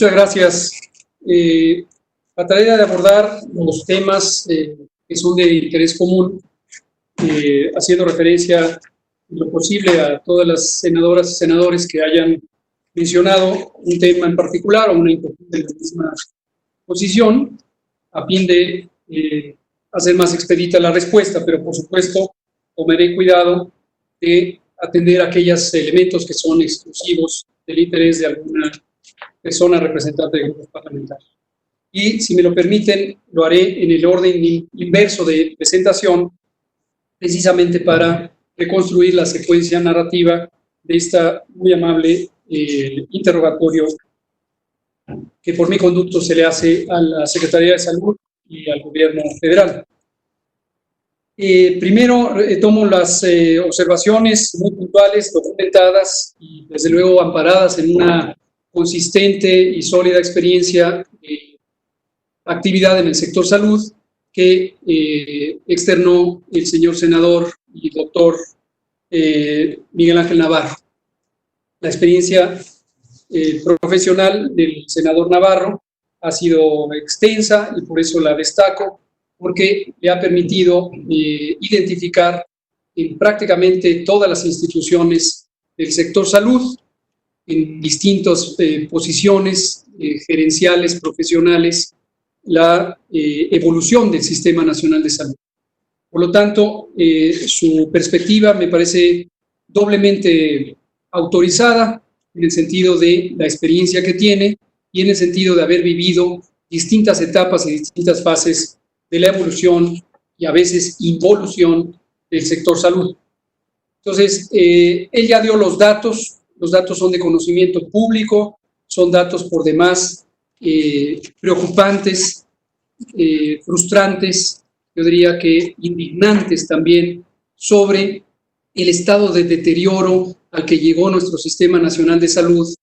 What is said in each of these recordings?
Muchas gracias. Trataré de abordar los temas que son de interés común, haciendo referencia en lo posible a todas las senadoras y senadores que hayan mencionado un tema en particular o una inquietud de la misma posición, a fin de hacer más expedita la respuesta, pero por supuesto tomaré cuidado de atender aquellos elementos que son exclusivos del interés de alguna persona representante de grupos parlamentarios. Y si me lo permiten, lo haré en el orden inverso de presentación, precisamente para reconstruir la secuencia narrativa de esta muy amable interrogatorio que por mi conducto se le hace a la Secretaría de Salud y al Gobierno federal. Primero tomo las observaciones muy puntuales, documentadas y desde luego amparadas en una consistente y sólida experiencia de actividad en el sector salud que externó el señor senador y doctor Miguel Ángel Navarro. La experiencia profesional del senador Navarro ha sido extensa y por eso la destaco, porque le ha permitido identificar en prácticamente todas las instituciones del sector salud, en distintas posiciones gerenciales, profesionales, la evolución del Sistema Nacional de Salud. Por lo tanto, su perspectiva me parece doblemente autorizada en el sentido de la experiencia que tiene y en el sentido de haber vivido distintas etapas y distintas fases de la evolución y a veces involución del sector salud. Entonces, él ya dio los datos son de conocimiento público, son datos por demás preocupantes, frustrantes, yo diría que indignantes también, sobre el estado de deterioro al que llegó nuestro Sistema Nacional de Salud,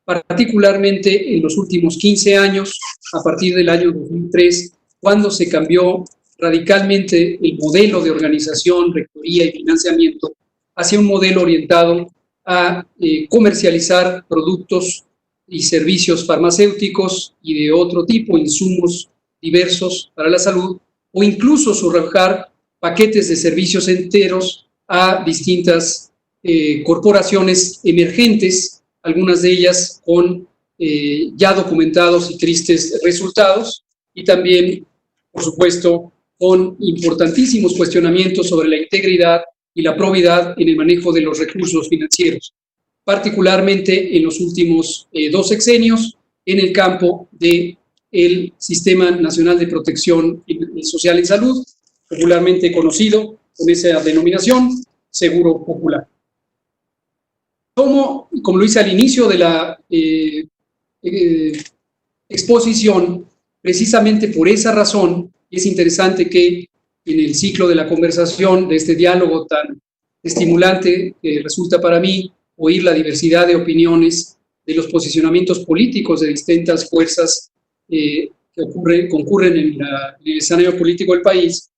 particularmente en los últimos 15 años, a partir del año 2003, cuando se cambió radicalmente el modelo de organización, rectoría y financiamiento hacia un modelo orientado a comercializar productos y servicios farmacéuticos y de otro tipo, insumos diversos para la salud, o incluso subrayar paquetes de servicios enteros a distintas corporaciones emergentes, algunas de ellas con ya documentados y tristes resultados, y también, por supuesto, con importantísimos cuestionamientos sobre la integridad y la probidad en el manejo de los recursos financieros, particularmente en los últimos 2 sexenios en el campo del Sistema Nacional de Protección Social en Salud, popularmente conocido con esa denominación, Seguro Popular. Como lo hice al inicio de la exposición, precisamente por esa razón, es interesante que en el ciclo de la conversación, de este diálogo tan estimulante que resulta para mí oír la diversidad de opiniones, de los posicionamientos políticos de distintas fuerzas que concurren en el escenario político del país,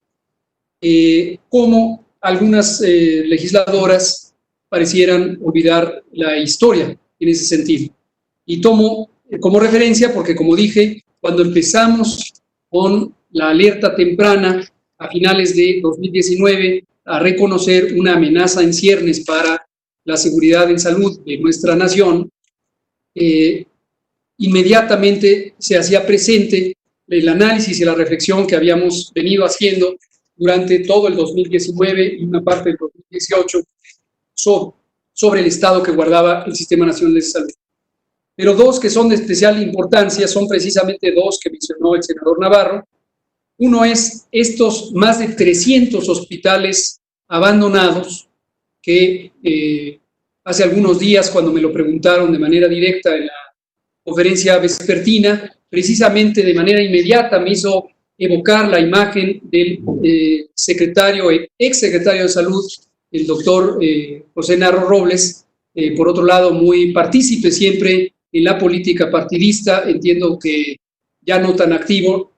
como algunas legisladoras parecieran olvidar la historia en ese sentido. Y tomo como referencia porque, como dije, cuando empezamos con la alerta temprana a finales de 2019 a reconocer una amenaza en ciernes para la seguridad en salud de nuestra nación, inmediatamente se hacía presente el análisis y la reflexión que habíamos venido haciendo durante todo el 2019 y una parte del 2018 sobre el estado que guardaba el Sistema Nacional de Salud. Pero 2 que son de especial importancia son precisamente 2 que mencionó el senador Navarro. Uno es estos más de 300 hospitales abandonados que hace algunos días, cuando me lo preguntaron de manera directa en la conferencia vespertina, precisamente de manera inmediata me hizo evocar la imagen del exsecretario de Salud, el doctor José Narro Robles, por otro lado muy partícipe siempre en la política partidista, entiendo que ya no tan activo,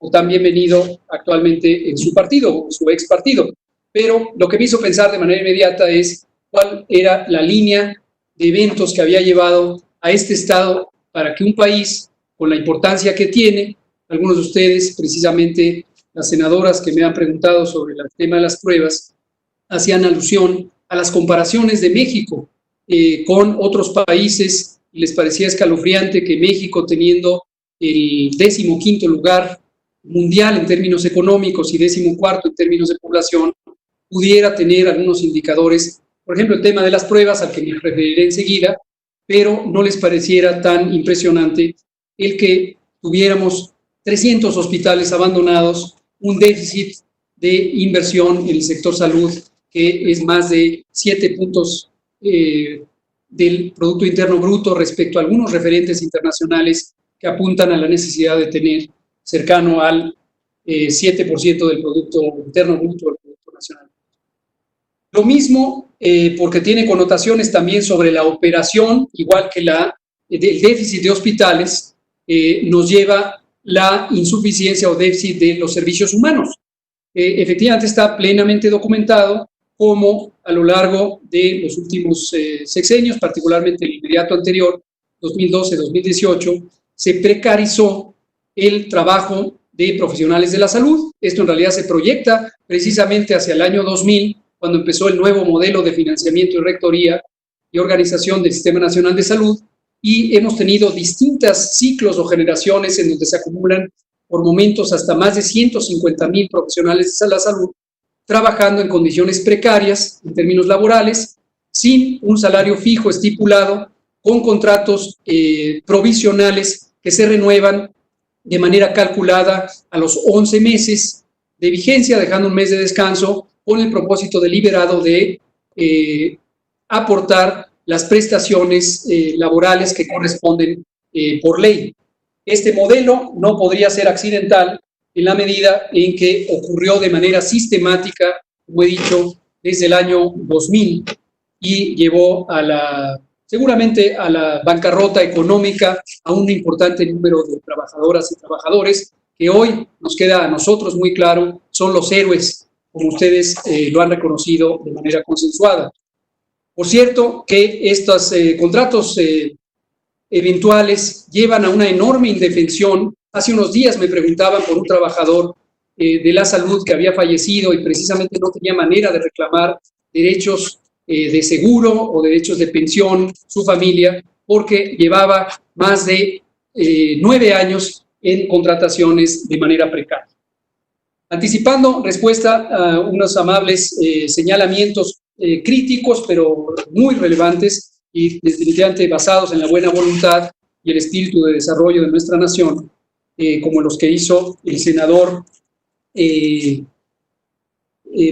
o tan bienvenido actualmente en su partido, su ex partido. Pero lo que me hizo pensar de manera inmediata es cuál era la línea de eventos que había llevado a este estado para que un país, con la importancia que tiene, algunos de ustedes, precisamente las senadoras que me han preguntado sobre el tema de las pruebas, hacían alusión a las comparaciones de México con otros países, y les parecía escalofriante que México, teniendo el 15º lugar mundial en términos económicos y 14º en términos de población, pudiera tener algunos indicadores, por ejemplo, el tema de las pruebas, al que me referiré enseguida, pero no les pareciera tan impresionante el que tuviéramos 300 hospitales abandonados, un déficit de inversión en el sector salud que es más de 7 puntos del Producto Interno Bruto respecto a algunos referentes internacionales que apuntan a la necesidad de tener cercano al 7% del Producto Interno Bruto del Producto Nacional. Lo mismo porque tiene connotaciones también sobre la operación, igual que el déficit de hospitales, nos lleva la insuficiencia o déficit de los servicios humanos. Efectivamente está plenamente documentado cómo a lo largo de los últimos sexenios, particularmente el inmediato anterior, 2012-2018, se precarizó el trabajo de profesionales de la salud. Esto en realidad se proyecta precisamente hacia el año 2000, cuando empezó el nuevo modelo de financiamiento y rectoría y organización del Sistema Nacional de Salud, y hemos tenido distintos ciclos o generaciones en donde se acumulan por momentos hasta más de 150,000 profesionales de la salud trabajando en condiciones precarias en términos laborales, sin un salario fijo estipulado, con contratos provisionales que se renuevan de manera calculada a los 11 meses de vigencia, dejando un mes de descanso, con el propósito deliberado de aportar las prestaciones laborales que corresponden por ley. Este modelo no podría ser accidental en la medida en que ocurrió de manera sistemática, como he dicho, desde el año 2000 y llevó seguramente a la bancarrota económica a un importante número de trabajadoras y trabajadores que hoy nos queda a nosotros muy claro, son los héroes, como ustedes lo han reconocido de manera consensuada. Por cierto, que estos contratos eventuales llevan a una enorme indefensión. Hace unos días me preguntaban por un trabajador de la salud que había fallecido y precisamente no tenía manera de reclamar derechos de seguro o derechos de pensión, su familia, porque llevaba más de 9 años en contrataciones de manera precaria. Anticipando respuesta a unos amables señalamientos críticos, pero muy relevantes y definitivamente basados en la buena voluntad y el espíritu de desarrollo de nuestra nación, como los que hizo el senador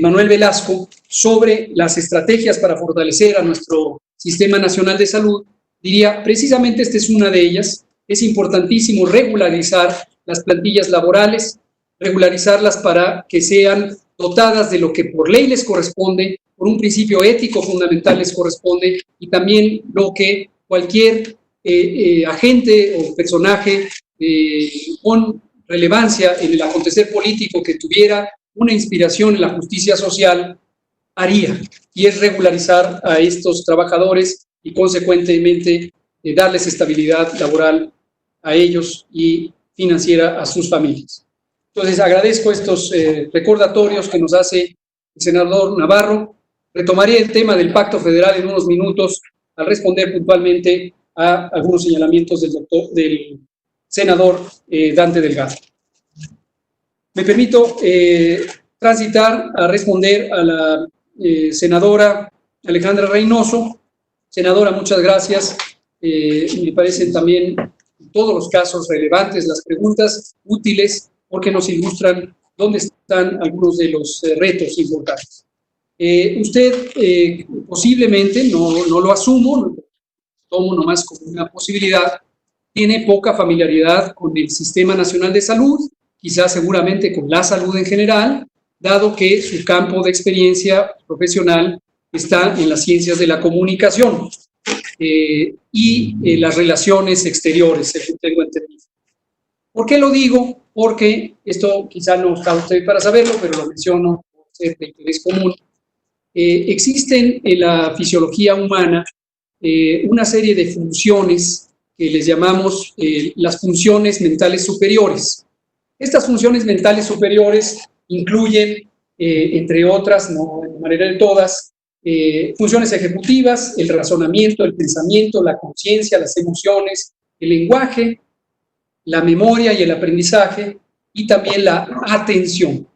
Manuel Velasco sobre las estrategias para fortalecer a nuestro Sistema Nacional de Salud, diría, precisamente esta es una de ellas. Es importantísimo regularizar las plantillas laborales, regularizarlas para que sean dotadas de lo que por ley les corresponde, por un principio ético fundamental les corresponde, y también lo que cualquier agente o personaje con relevancia en el acontecer político que tuviera una inspiración en la justicia social haría, y es regularizar a estos trabajadores y consecuentemente darles estabilidad laboral a ellos y financiera a sus familias. Entonces agradezco estos recordatorios que nos hace el senador Navarro. Retomaré el tema del Pacto Federal en unos minutos al responder puntualmente a algunos señalamientos del senador Dante Delgado. Me permito transitar a responder a la senadora Alejandra Reynoso. Senadora, muchas gracias. Me parecen también en todos los casos relevantes las preguntas, útiles, porque nos ilustran dónde están algunos de los retos importantes. Usted posiblemente, no lo asumo, lo tomo nomás como una posibilidad, tiene poca familiaridad con el Sistema Nacional de Salud, quizás seguramente con la salud en general, dado que su campo de experiencia profesional está en las ciencias de la comunicación y las relaciones exteriores, según tengo entendido. ¿Por qué lo digo? Porque esto quizá no está usted para saberlo, pero lo menciono por ser de interés común. Existen en la fisiología humana una serie de funciones que les llamamos las funciones mentales superiores. Estas funciones mentales superiores incluyen, entre otras, no de manera de todas, funciones ejecutivas, el razonamiento, el pensamiento, la conciencia, las emociones, el lenguaje, la memoria y el aprendizaje, y también la atención.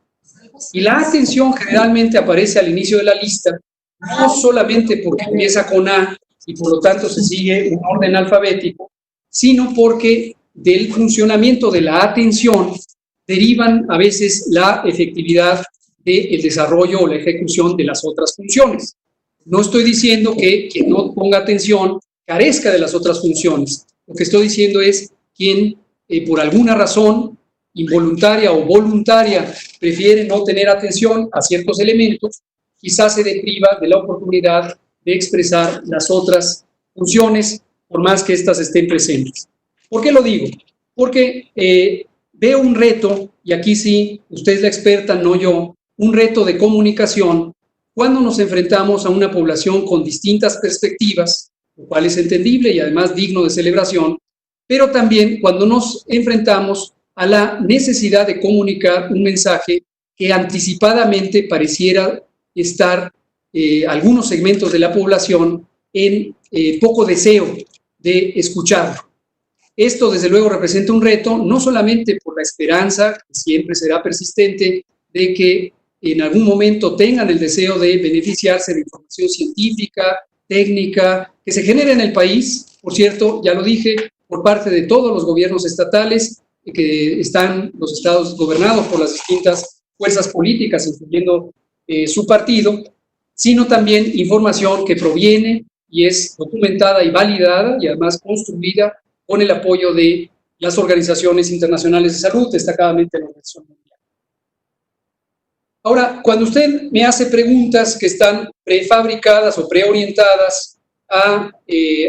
Y la atención generalmente aparece al inicio de la lista, no solamente porque empieza con A y por lo tanto se sigue un orden alfabético, sino porque del funcionamiento de la atención derivan a veces la efectividad del desarrollo o la ejecución de las otras funciones. No estoy diciendo que quien no ponga atención carezca de las otras funciones. Lo que estoy diciendo es quien por alguna razón involuntaria o voluntaria prefiere no tener atención a ciertos elementos, quizás se depriva de la oportunidad de expresar las otras funciones, por más que éstas estén presentes. ¿Por qué lo digo? Porque veo un reto, y aquí sí, usted es la experta, no yo, un reto de comunicación cuando nos enfrentamos a una población con distintas perspectivas, lo cual es entendible y además digno de celebración, pero también cuando nos enfrentamos a la necesidad de comunicar un mensaje que anticipadamente pareciera estar algunos segmentos de la población en poco deseo de escucharlo. Esto, desde luego, representa un reto, no solamente por la esperanza, que siempre será persistente, de que en algún momento tengan el deseo de beneficiarse de información científica, técnica, que se genere en el país, por cierto, ya lo dije, por parte de todos los gobiernos estatales, que están los estados gobernados por las distintas fuerzas políticas, incluyendo su partido, sino también información que proviene y es documentada y validada y además construida con el apoyo de las organizaciones internacionales de salud, destacadamente la Organización Mundial. Ahora, cuando usted me hace preguntas que están prefabricadas o preorientadas a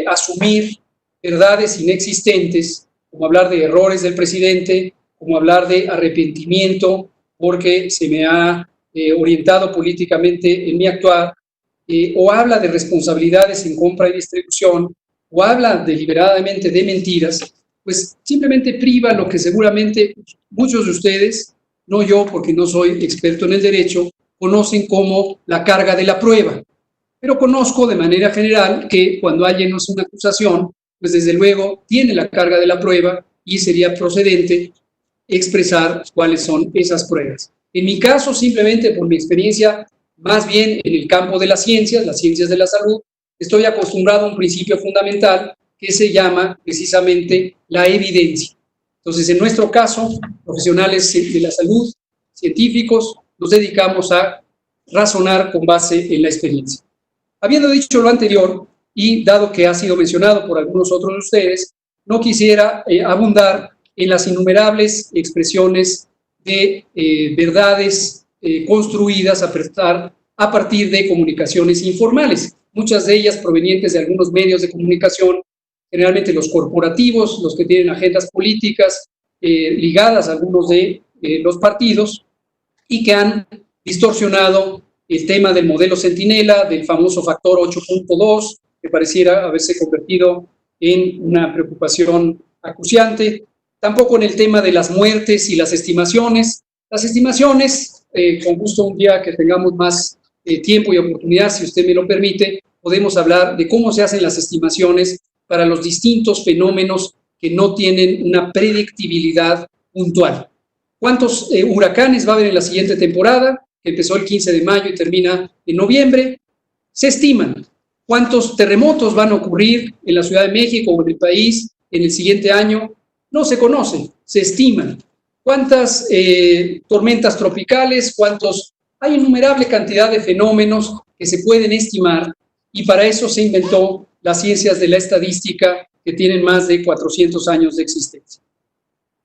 asumir verdades inexistentes, como hablar de errores del presidente, como hablar de arrepentimiento porque se me ha orientado políticamente en mi actuar, o habla de responsabilidades en compra y distribución, o habla deliberadamente de mentiras, pues simplemente priva lo que seguramente muchos de ustedes, no yo porque no soy experto en el derecho, conocen como la carga de la prueba. Pero conozco de manera general que cuando alguien no hace una acusación, pues desde luego tiene la carga de la prueba y sería procedente expresar cuáles son esas pruebas. En mi caso, simplemente por mi experiencia, más bien en el campo de las ciencias de la salud, estoy acostumbrado a un principio fundamental que se llama precisamente la evidencia. Entonces, en nuestro caso, profesionales de la salud, científicos, nos dedicamos a razonar con base en la experiencia. Habiendo dicho lo anterior, y dado que ha sido mencionado por algunos otros de ustedes, no quisiera abundar en las innumerables expresiones de verdades construidas a partir de comunicaciones informales, muchas de ellas provenientes de algunos medios de comunicación, generalmente los corporativos, los que tienen agendas políticas ligadas a algunos de los partidos y que han distorsionado el tema del modelo Centinela, del famoso factor 8.2, que pareciera haberse convertido en una preocupación acuciante. Tampoco en el tema de las muertes y las estimaciones. Las estimaciones, con gusto un día que tengamos más tiempo y oportunidad, si usted me lo permite, podemos hablar de cómo se hacen las estimaciones para los distintos fenómenos que no tienen una predictibilidad puntual. ¿Cuántos huracanes va a haber en la siguiente temporada? Que empezó el 15 de mayo y termina en noviembre. Se estiman. ¿Cuántos terremotos van a ocurrir en la Ciudad de México o en el país en el siguiente año? No se conocen, se estiman. ¿Cuántas tormentas tropicales? Hay innumerable cantidad de fenómenos que se pueden estimar y para eso se inventó las ciencias de la estadística que tienen más de 400 años de existencia.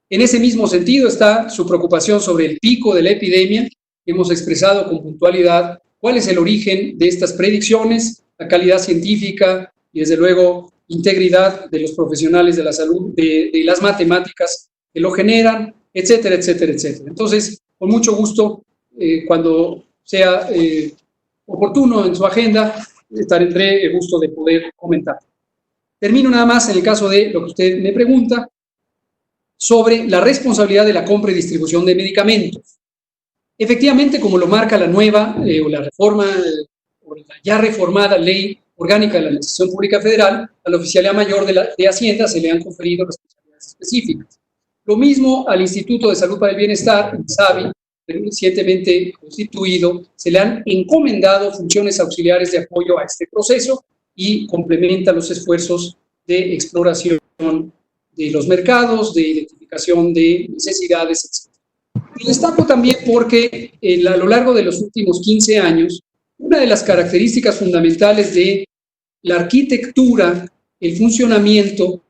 En ese mismo sentido está su preocupación sobre el pico de la epidemia. Hemos expresado con puntualidad cuál es el origen de estas predicciones, la calidad científica y, desde luego, integridad de los profesionales de la salud, de las matemáticas que lo generan, etcétera, etcétera, etcétera. Entonces, con mucho gusto, cuando sea oportuno en su agenda, tendré el gusto de poder comentar. Termino nada más en el caso de lo que usted me pregunta sobre la responsabilidad de la compra y distribución de medicamentos. Efectivamente, como lo marca la nueva o la reforma o la ya reformada Ley Orgánica de la Administración Pública Federal, a la Oficialía Mayor de Hacienda se le han conferido responsabilidades específicas. Lo mismo al Instituto de Salud para el Bienestar, INSABI, recientemente constituido, se le han encomendado funciones auxiliares de apoyo a este proceso y complementa los esfuerzos de exploración de los mercados, de identificación de necesidades, etc. Lo destaco también porque a lo largo de los últimos 15 años, una de las características fundamentales de la arquitectura, el funcionamiento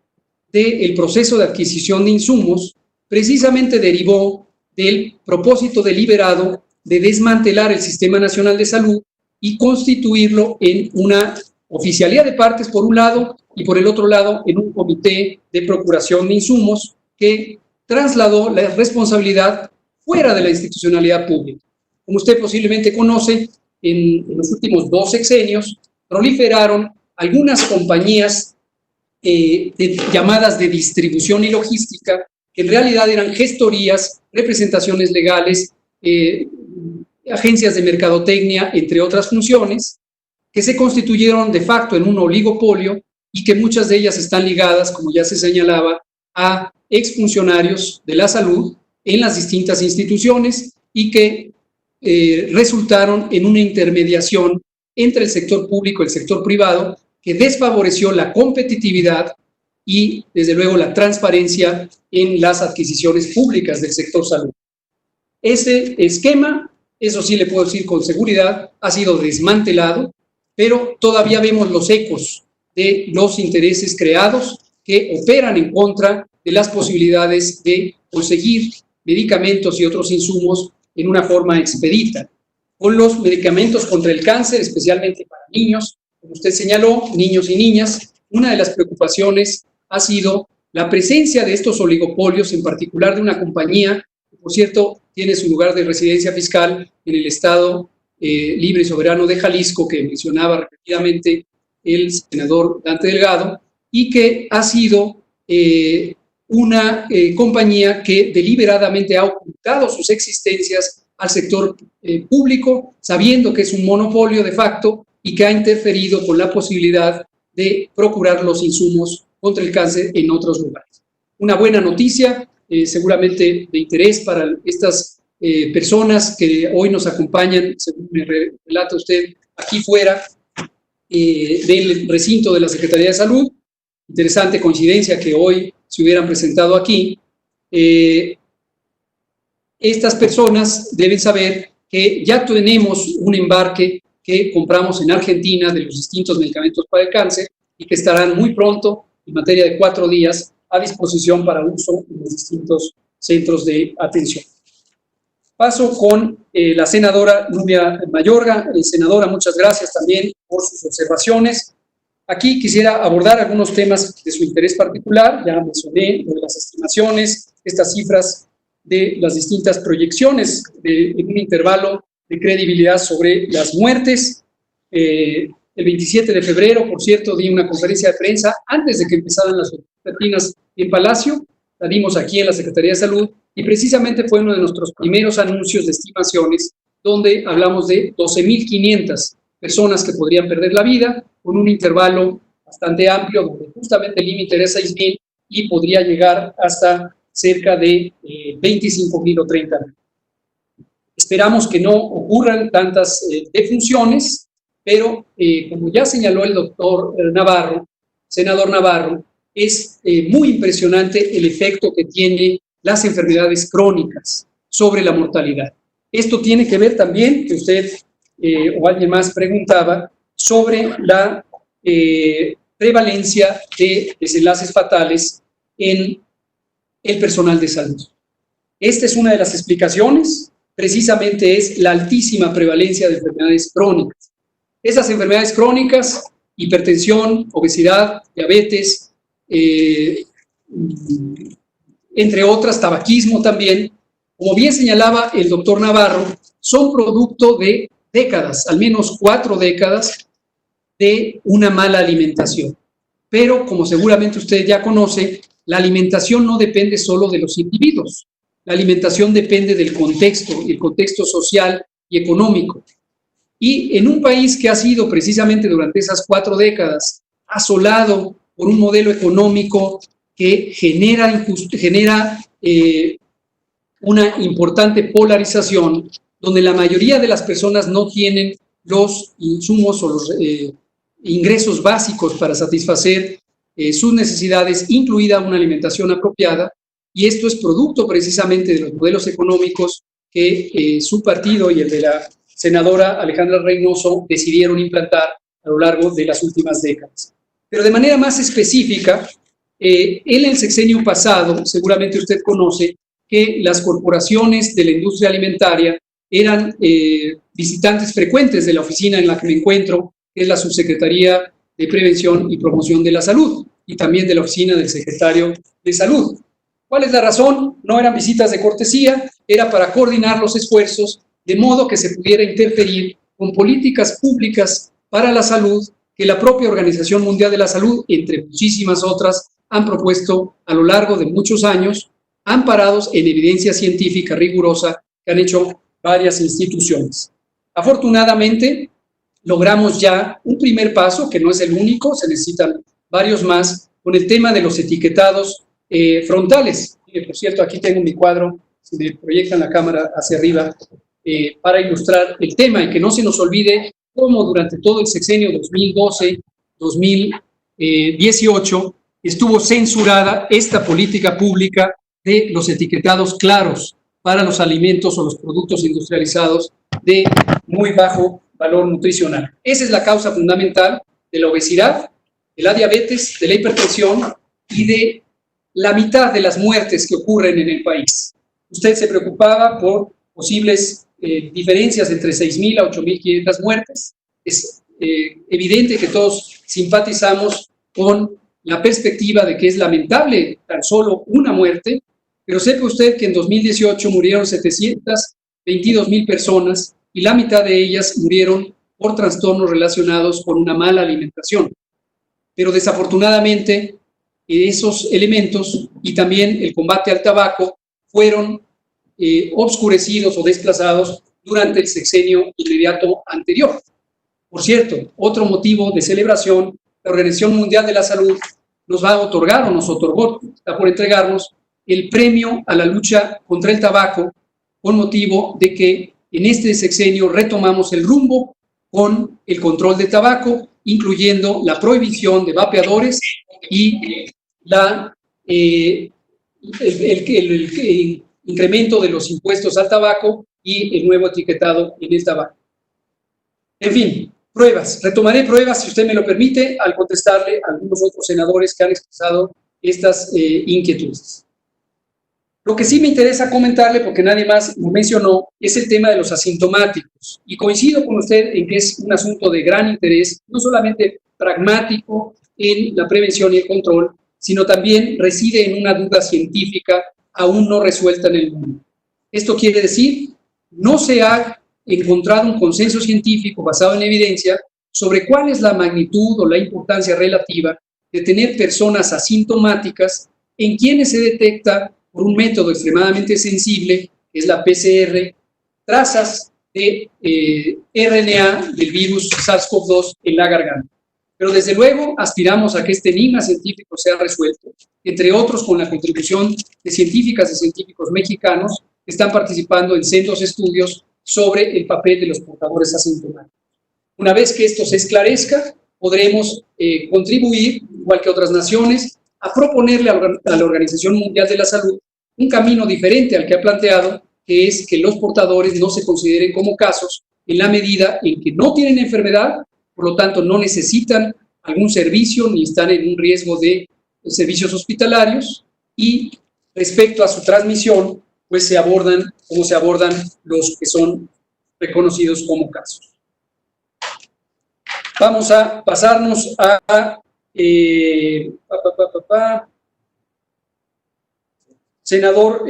del proceso de adquisición de insumos, precisamente derivó del propósito deliberado de desmantelar el Sistema Nacional de Salud y constituirlo en una oficialía de partes por un lado y por el otro lado en un comité de procuración de insumos que trasladó la responsabilidad fuera de la institucionalidad pública. Como usted posiblemente conoce, en los últimos 2 sexenios proliferaron algunas compañías llamadas de distribución y logística, que en realidad eran gestorías, representaciones legales, agencias de mercadotecnia, entre otras funciones, que se constituyeron de facto en un oligopolio y que muchas de ellas están ligadas, como ya se señalaba, a exfuncionarios de la salud en las distintas instituciones y que resultaron en una intermediación entre el sector público y el sector privado que desfavoreció la competitividad y, desde luego, la transparencia en las adquisiciones públicas del sector salud. Ese esquema, eso sí le puedo decir con seguridad, ha sido desmantelado, pero todavía vemos los ecos de los intereses creados que operan en contra de las posibilidades de conseguir medicamentos y otros insumos en una forma expedita. Con los medicamentos contra el cáncer, especialmente para niños, como usted señaló, niños y niñas, una de las preocupaciones ha sido la presencia de estos oligopolios, en particular de una compañía que, por cierto, tiene su lugar de residencia fiscal en el Estado libre y soberano de Jalisco, que mencionaba repetidamente el senador Dante Delgado, y que ha sido una compañía que deliberadamente ha ocultado sus existencias al sector público, sabiendo que es un monopolio de facto y que ha interferido con la posibilidad de procurar los insumos contra el cáncer en otros lugares. Una buena noticia, seguramente de interés para estas personas que hoy nos acompañan, según me relata usted, aquí fuera del recinto de la Secretaría de Salud. Interesante coincidencia que hoy se hubieran presentado aquí. Estas personas deben saber que ya tenemos un embarque que compramos en Argentina de los distintos medicamentos para el cáncer y que estarán muy pronto, en materia de 4 días, a disposición para uso en los distintos centros de atención. Paso con la senadora Nubia Mayorga. Senadora, muchas gracias también por sus observaciones. Aquí quisiera abordar algunos temas de su interés particular. Ya mencioné las estimaciones, estas cifras de las distintas proyecciones en un intervalo de credibilidad sobre las muertes. El 27 de febrero, por cierto, di una conferencia de prensa antes de que empezaran las oficinas en Palacio. La dimos aquí en la Secretaría de Salud y precisamente fue uno de nuestros primeros anuncios de estimaciones donde hablamos de 12.500 personas que podrían perder la vida con un intervalo bastante amplio donde justamente el límite era 6.000 y podría llegar hasta cerca de 25.000 o 30.000. Esperamos que no ocurran tantas defunciones, pero como ya señaló el doctor Navarro, senador Navarro, es muy impresionante el efecto que tienen las enfermedades crónicas sobre la mortalidad. Esto tiene que ver también, que usted o alguien más preguntaba, sobre la prevalencia de desenlaces fatales en el personal de salud. Esta es una de las explicaciones, precisamente es la altísima prevalencia de enfermedades crónicas. Esas enfermedades crónicas, hipertensión, obesidad, diabetes, entre otras, tabaquismo también, como bien señalaba el doctor Navarro, son producto de décadas, al menos 4 décadas, de una mala alimentación. pero como seguramente usted ya conoce, la alimentación no depende solo de los individuos. La alimentación depende del contexto, el contexto social y económico. Y en un país que ha sido precisamente durante esas 4 décadas asolado por un modelo económico que genera una importante polarización, donde la mayoría de las personas no tienen los insumos o los ingresos básicos para satisfacer sus necesidades, incluida una alimentación apropiada, y esto es producto precisamente de los modelos económicos que su partido y el de la senadora Alejandra Reynoso decidieron implantar a lo largo de las últimas décadas. Pero de manera más específica, en el sexenio pasado, seguramente usted conoce que las corporaciones de la industria alimentaria eran visitantes frecuentes de la oficina en la que me encuentro, que es la Subsecretaría de Prevención y Promoción de la Salud, y también de la oficina del Secretario de Salud. ¿Cuál es la razón? No eran visitas de cortesía, era para coordinar los esfuerzos de modo que se pudiera interferir con políticas públicas para la salud que la propia Organización Mundial de la Salud, entre muchísimas otras, han propuesto a lo largo de muchos años, amparados en evidencia científica rigurosa que han hecho varias instituciones. Afortunadamente, logramos ya un primer paso, que no es el único, se necesitan varios más, con el tema de los etiquetados frontales. Por cierto, aquí tengo mi cuadro, si me proyectan la cámara hacia arriba, para ilustrar el tema y que no se nos olvide cómo durante todo el sexenio 2012-2018 estuvo censurada esta política pública de los etiquetados claros para los alimentos o los productos industrializados de muy bajo valor nutricional. Esa es la causa fundamental de la obesidad, de la diabetes, de la hipertensión y de la mitad de las muertes que ocurren en el país. Usted se preocupaba por posibles diferencias entre 6.000 a 8.500 muertes. Es evidente que todos simpatizamos con la perspectiva de que es lamentable tan solo una muerte, pero sepa usted que en 2018 murieron 722.000 personas y la mitad de ellas murieron por trastornos relacionados con una mala alimentación. Pero desafortunadamente esos elementos y también el combate al tabaco fueron obscurecidos o desplazados durante el sexenio inmediato anterior. Por cierto, otro motivo de celebración, la Organización Mundial de la Salud nos va a otorgar o nos otorgó, está por entregarnos, el premio a la lucha contra el tabaco con motivo de que en este sexenio retomamos el rumbo con el control de tabaco, incluyendo la prohibición de vapeadores y el incremento de los impuestos al tabaco y el nuevo etiquetado en el tabaco. En fin, pruebas. Retomaré pruebas, si usted me lo permite, al contestarle a algunos otros senadores que han expresado estas inquietudes. Lo que sí me interesa comentarle, porque nadie más lo mencionó, es el tema de los asintomáticos. Y coincido con usted en que es un asunto de gran interés, no solamente pragmático en la prevención y el control, sino también reside en una duda científica aún no resuelta en el mundo. Esto quiere decir, no se ha encontrado un consenso científico basado en evidencia sobre cuál es la magnitud o la importancia relativa de tener personas asintomáticas en quienes se detecta por un método extremadamente sensible, que es la PCR, trazas de RNA del virus SARS-CoV-2 en la garganta. Pero desde luego aspiramos a que este enigma científico sea resuelto, entre otros con la contribución de científicas y científicos mexicanos que están participando en sendos estudios sobre el papel de los portadores asintomáticos. Una vez que esto se esclarezca, podremos contribuir, igual que otras naciones, a proponerle a la Organización Mundial de la Salud un camino diferente al que ha planteado, que es que los portadores no se consideren como casos en la medida en que no tienen enfermedad, por lo tanto no necesitan algún servicio ni están en un riesgo de servicios hospitalarios, y respecto a su transmisión, pues se abordan como se abordan los que son reconocidos como casos. Vamos a pasarnos a senador,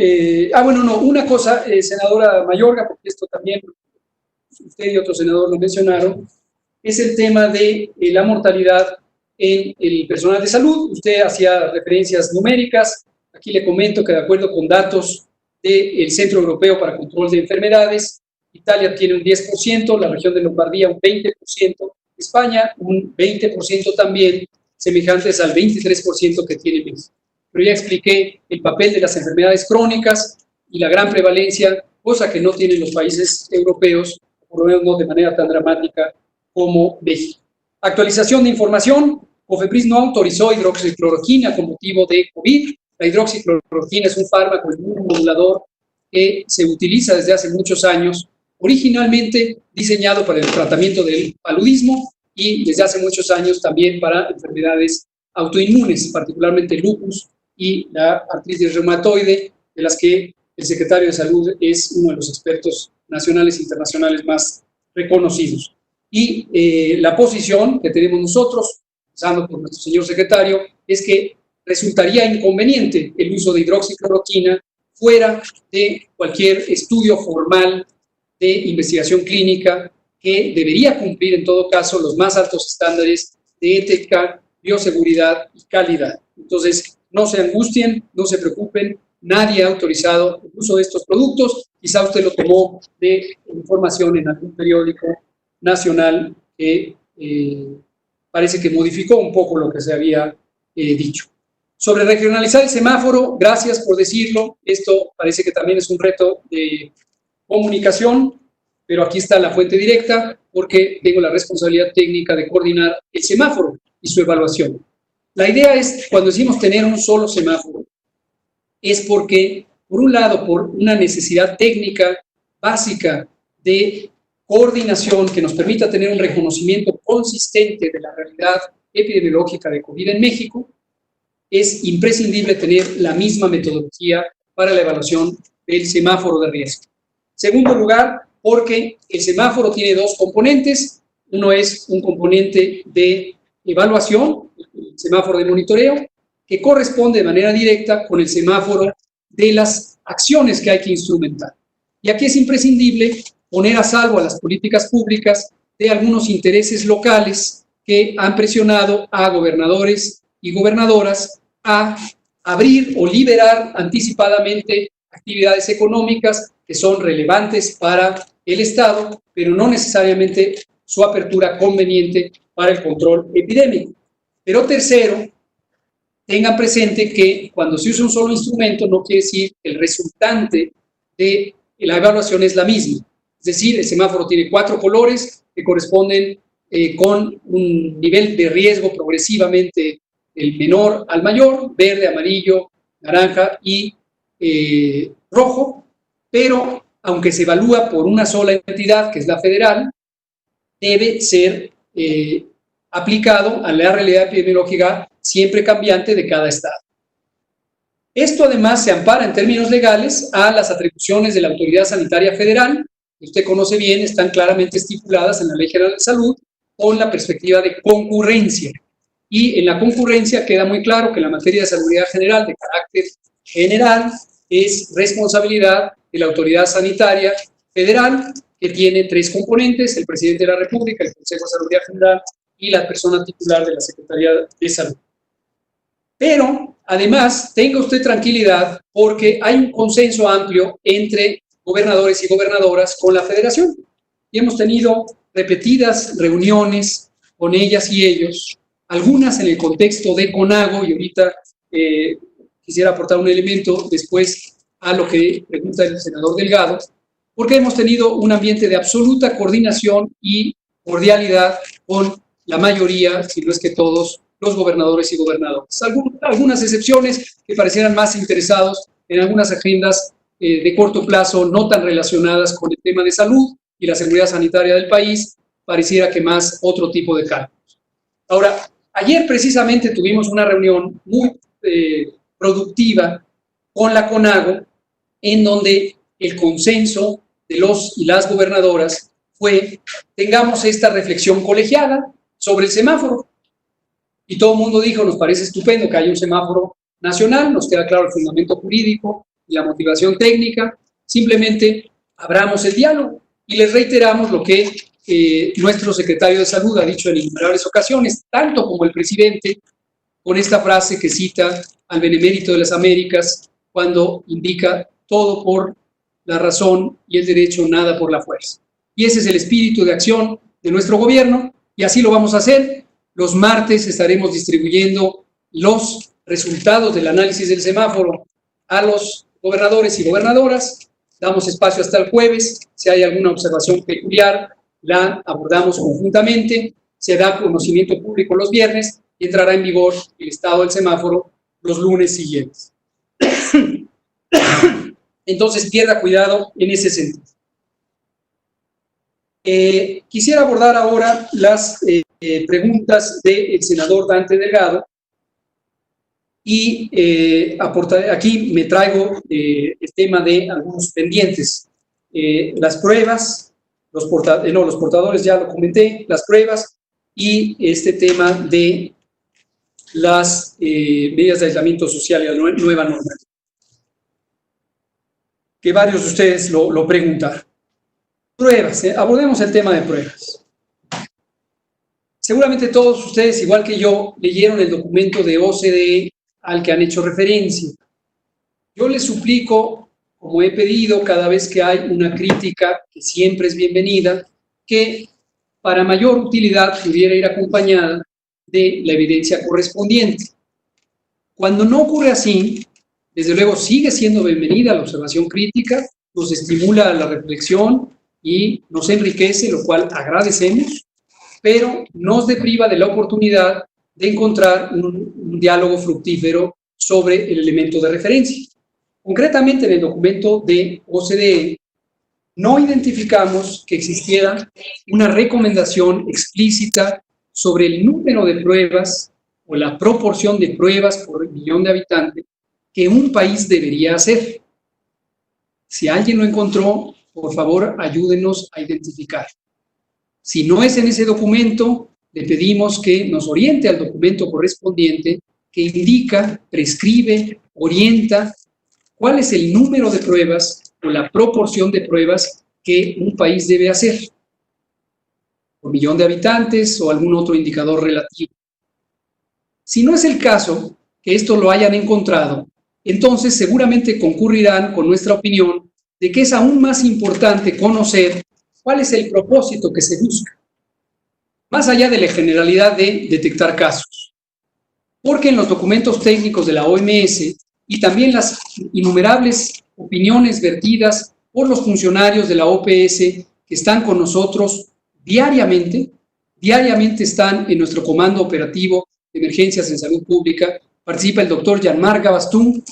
una cosa, senadora Mayorga, porque esto también usted y otro senador lo mencionaron, es el tema de la mortalidad en el personal de salud. Usted hacía referencias numéricas. Aquí le comento que de acuerdo con datos del Centro Europeo para Control de Enfermedades, Italia tiene un 10%, la región de Lombardía un 20%, España un 20% también, semejantes al 23% que tiene México. Pero ya expliqué el papel de las enfermedades crónicas y la gran prevalencia, cosa que no tienen los países europeos, por lo menos no de manera tan dramática como México. Actualización de información. COFEPRIS no autorizó hidroxicloroquina con motivo de COVID. La hidroxicloroquina es un fármaco inmunomodulador que se utiliza desde hace muchos años, originalmente diseñado para el tratamiento del paludismo y desde hace muchos años también para enfermedades autoinmunes, particularmente el lupus y la artritis reumatoide, de las que el secretario de Salud es uno de los expertos nacionales e internacionales más reconocidos. Y la posición que tenemos nosotros, pasando por nuestro señor secretario, es que resultaría inconveniente el uso de hidroxicloroquina fuera de cualquier estudio formal de investigación clínica que debería cumplir en todo caso los más altos estándares de ética, bioseguridad y calidad. Entonces, no se angustien, no se preocupen, nadie ha autorizado el uso de estos productos. Quizá usted lo tomó de información en algún periódico nacional que parece que modificó un poco lo que se había dicho. Sobre regionalizar el semáforo, gracias por decirlo, esto parece que también es un reto de comunicación, pero aquí está la fuente directa porque tengo la responsabilidad técnica de coordinar el semáforo y su evaluación. La idea es, cuando decimos tener un solo semáforo, es porque, por un lado, por una necesidad técnica básica de coordinación que nos permita tener un reconocimiento consistente de la realidad epidemiológica de COVID en México, es imprescindible tener la misma metodología para la evaluación del semáforo de riesgo. Segundo lugar, porque el semáforo tiene dos componentes. Uno es un componente de evaluación, el semáforo de monitoreo, que corresponde de manera directa con el semáforo de las acciones que hay que instrumentar. Y aquí es imprescindible poner a salvo a las políticas públicas de algunos intereses locales que han presionado a gobernadores y gobernadoras a abrir o liberar anticipadamente actividades económicas que son relevantes para el Estado, pero no necesariamente su apertura conveniente para el control epidémico. Pero tercero, tengan presente que cuando se usa un solo instrumento no quiere decir que el resultante de la evaluación es la misma. Es decir, el semáforo tiene 4 colores que corresponden con un nivel de riesgo progresivamente el menor al mayor, verde, amarillo, naranja y rojo, pero aunque se evalúa por una sola entidad, que es la federal, debe ser aplicado a la realidad epidemiológica siempre cambiante de cada estado. Esto además se ampara en términos legales a las atribuciones de la Autoridad Sanitaria Federal, que usted conoce bien, están claramente estipuladas en la Ley General de Salud, con la perspectiva de concurrencia. Y en la concurrencia queda muy claro que la materia de seguridad general de carácter general es responsabilidad de la Autoridad Sanitaria Federal, que tiene 3 componentes: el Presidente de la República, el Consejo de Seguridad General y la persona titular de la Secretaría de Salud. Pero, además, tenga usted tranquilidad porque hay un consenso amplio entre gobernadores y gobernadoras con la Federación. Y hemos tenido repetidas reuniones con ellas y ellos, algunas en el contexto de CONAGO, y ahorita quisiera aportar un elemento después a lo que pregunta el senador Delgado, porque hemos tenido un ambiente de absoluta coordinación y cordialidad con la mayoría, si no es que todos, los gobernadores y gobernadoras. Algunas excepciones que parecieran más interesados en algunas agendas de corto plazo, no tan relacionadas con el tema de salud y la seguridad sanitaria del país, pareciera que más otro tipo de cálculos. Ahora, ayer precisamente tuvimos una reunión muy productiva con la CONAGO, en donde el consenso de los y las gobernadoras fue: tengamos esta reflexión colegiada sobre el semáforo. Y todo el mundo dijo: nos parece estupendo que haya un semáforo nacional, nos queda claro el fundamento jurídico y la motivación técnica, simplemente abramos el diálogo. Y les reiteramos lo que nuestro secretario de Salud ha dicho en innumerables ocasiones, tanto como el presidente, con esta frase que cita al Benemérito de las Américas cuando indica todo por la razón y el derecho, nada por la fuerza. Y ese es el espíritu de acción de nuestro gobierno y así lo vamos a hacer. Los martes estaremos distribuyendo los resultados del análisis del semáforo a los gobernadores y gobernadoras. Damos espacio hasta el jueves. Si hay alguna observación peculiar, la abordamos conjuntamente. Se da conocimiento público los viernes y entrará en vigor el estado del semáforo los lunes siguientes. Entonces, pierda cuidado en ese sentido. Quisiera abordar ahora las preguntas del senador Dante Delgado y aquí me traigo el tema de algunos pendientes. Las pruebas, los portadores ya lo comenté, las pruebas y este tema de las medidas de aislamiento social y la nueva norma, que varios de ustedes lo preguntaron. Pruebas, abordemos el tema de pruebas. Seguramente todos ustedes, igual que yo, leyeron el documento de OCDE al que han hecho referencia. Yo les suplico, como he pedido cada vez que hay una crítica, que siempre es bienvenida, que para mayor utilidad pudiera ir acompañada de la evidencia correspondiente. Cuando no ocurre así, desde luego sigue siendo bienvenida la observación crítica, nos estimula a la reflexión y nos enriquece, lo cual agradecemos, pero nos depriva de la oportunidad de encontrar un diálogo fructífero sobre el elemento de referencia. Concretamente, en el documento de OCDE, no identificamos que existiera una recomendación explícita sobre el número de pruebas o la proporción de pruebas por millón de habitantes que un país debería hacer. Si alguien lo encontró, por favor, ayúdenos a identificar. Si no es en ese documento, le pedimos que nos oriente al documento correspondiente que indica, prescribe, orienta cuál es el número de pruebas o la proporción de pruebas que un país debe hacer por millón de habitantes o algún otro indicador relativo. Si no es el caso que esto lo hayan encontrado, entonces seguramente concurrirán con nuestra opinión de que es aún más importante conocer cuál es el propósito que se busca, más allá de la generalidad de detectar casos. Porque en los documentos técnicos de la OMS y también las innumerables opiniones vertidas por los funcionarios de la OPS que están con nosotros diariamente están en nuestro comando operativo de emergencias en salud pública. Participa el doctor Jean-Marc Gabastún,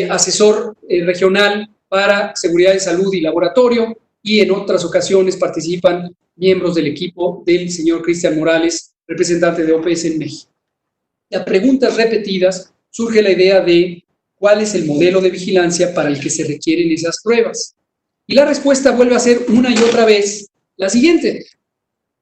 asesor regional para seguridad de salud y laboratorio, y en otras ocasiones participan miembros del equipo del señor Cristian Morales, representante de OPS en México. A preguntas repetidas surge la idea de cuál es el modelo de vigilancia para el que se requieren esas pruebas. Y la respuesta vuelve a ser una y otra vez la siguiente: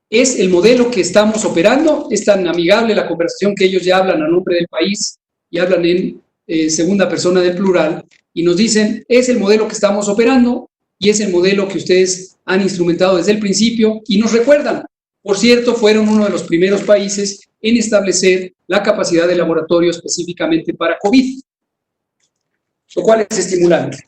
es el modelo que estamos operando. Es tan amigable la conversación que ellos ya hablan a nombre del país y hablan en segunda persona del plural y nos dicen, es el modelo que estamos operando y es el modelo que ustedes han instrumentado desde el principio, y nos recuerdan, por cierto, fueron uno de los primeros países en establecer la capacidad de laboratorio específicamente para COVID, lo cual es estimulante.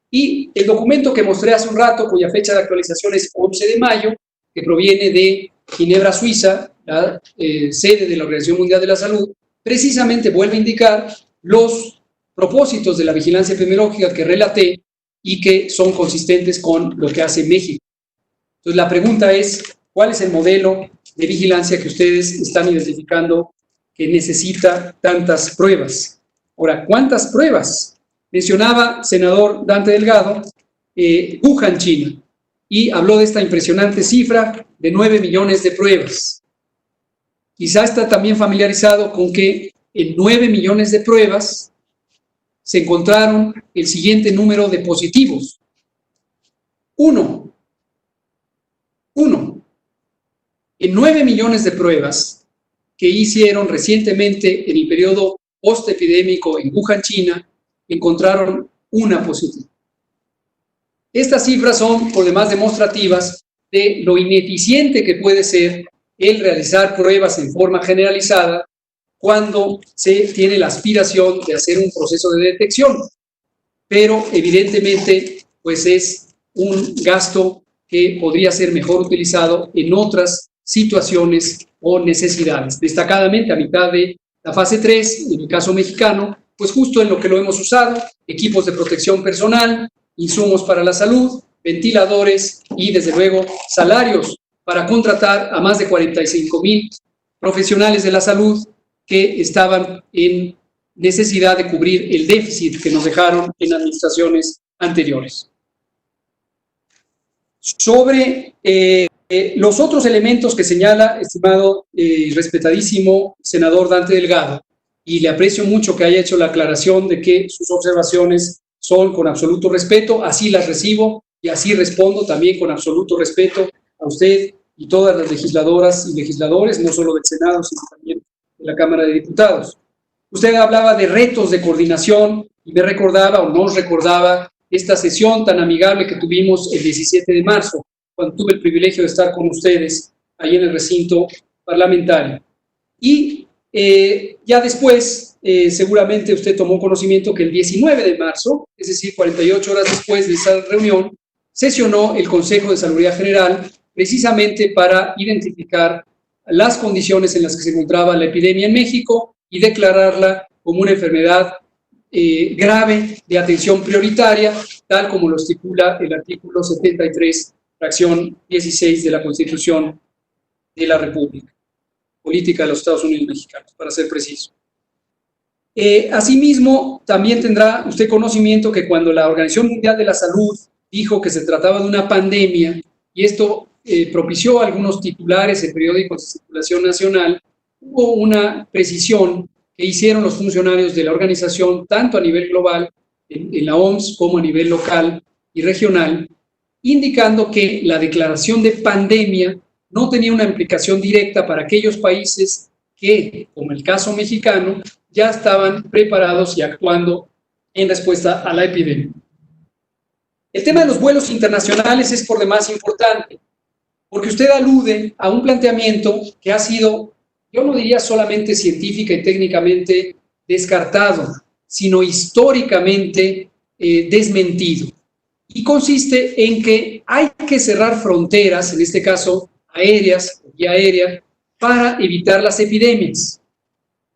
Y el documento que mostré hace un rato, cuya fecha de actualización es 11 de mayo, que proviene de Ginebra, Suiza, la sede de la Organización Mundial de la Salud, precisamente vuelve a indicar los propósitos de la vigilancia epidemiológica que relaté y que son consistentes con lo que hace México. Entonces, la pregunta es, ¿cuál es el modelo de vigilancia que ustedes están identificando que necesita tantas pruebas? Ahora, ¿cuántas pruebas? Mencionaba, senador Dante Delgado, Wuhan, China, y habló de esta impresionante cifra de 9 millones de pruebas. Quizá está también familiarizado con que en 9 millones de pruebas se encontraron el siguiente número de positivos. Uno. En 9 millones de pruebas que hicieron recientemente en el periodo postepidémico en Wuhan, China, encontraron una positiva. Estas cifras son por demás demostrativas de lo ineficiente que puede ser el realizar pruebas en forma generalizada cuando se tiene la aspiración de hacer un proceso de detección. Pero evidentemente, pues es un gasto que podría ser mejor utilizado en otras situaciones o necesidades. Destacadamente a mitad de la fase 3, en el caso mexicano, pues justo en lo que lo hemos usado: equipos de protección personal, insumos para la salud, ventiladores y, desde luego, salarios para contratar a más de 45,000 profesionales de la salud que estaban en necesidad de cubrir el déficit que nos dejaron en administraciones anteriores. Sobre los otros elementos que señala, estimado y respetadísimo senador Dante Delgado, y le aprecio mucho que haya hecho la aclaración de que sus observaciones son con absoluto respeto, así las recibo y así respondo también con absoluto respeto a usted y todas las legisladoras y legisladores, no solo del Senado, sino también de la Cámara de Diputados. Usted hablaba de retos de coordinación y me recordaba, o nos recordaba, esta sesión tan amigable que tuvimos el 17 de marzo, cuando tuve el privilegio de estar con ustedes ahí en el recinto parlamentario. Y ya después, seguramente usted tomó conocimiento que el 19 de marzo, es decir, 48 horas después de esa reunión, sesionó el Consejo de Salubridad General precisamente para identificar las condiciones en las que se encontraba la epidemia en México y declararla como una enfermedad grave de atención prioritaria, tal como lo estipula el artículo 73, fracción 16 de la Constitución de la República Política de los Estados Unidos Mexicanos, para ser preciso. Asimismo, también tendrá usted conocimiento que cuando la Organización Mundial de la Salud dijo que se trataba de una pandemia, y esto propició algunos titulares en periódicos de circulación nacional, hubo una precisión que hicieron los funcionarios de la organización, tanto a nivel global, en la OMS, como a nivel local y regional, indicando que la declaración de pandemia no tenía una implicación directa para aquellos países que, como el caso mexicano, ya estaban preparados y actuando en respuesta a la epidemia. El tema de los vuelos internacionales es por demás importante, porque usted alude a un planteamiento que ha sido, yo no diría solamente científica y técnicamente descartado, sino históricamente desmentido. Y consiste en que hay que cerrar fronteras, en este caso aéreas, vía aérea, para evitar las epidemias.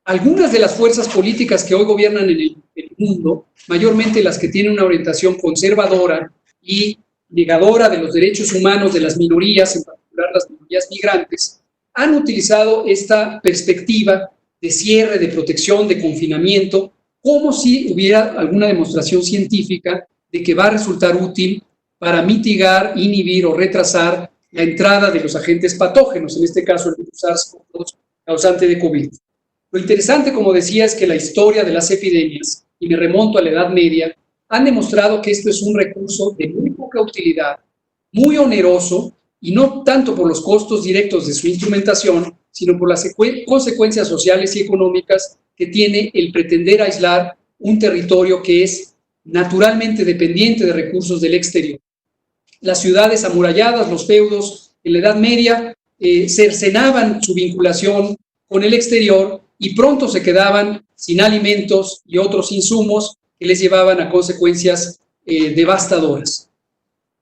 Algunas de las fuerzas políticas que hoy gobiernan en el mundo, mayormente las que tienen una orientación conservadora y negadora de los derechos humanos de las minorías, en particular las minorías migrantes, han utilizado esta perspectiva de cierre, de protección, de confinamiento, como si hubiera alguna demostración científica de que va a resultar útil para mitigar, inhibir o retrasar la entrada de los agentes patógenos, en este caso el virus SARS-CoV-2 causante de COVID. Lo interesante, como decía, es que la historia de las epidemias, y me remonto a la Edad Media, han demostrado que esto es un recurso de muy poca utilidad, muy oneroso, y no tanto por los costos directos de su instrumentación, sino por las consecuencias sociales y económicas que tiene el pretender aislar un territorio que es naturalmente dependiente de recursos del exterior. Las ciudades amuralladas, los feudos en la Edad Media, cercenaban su vinculación con el exterior y pronto se quedaban sin alimentos y otros insumos que les llevaban a consecuencias devastadoras.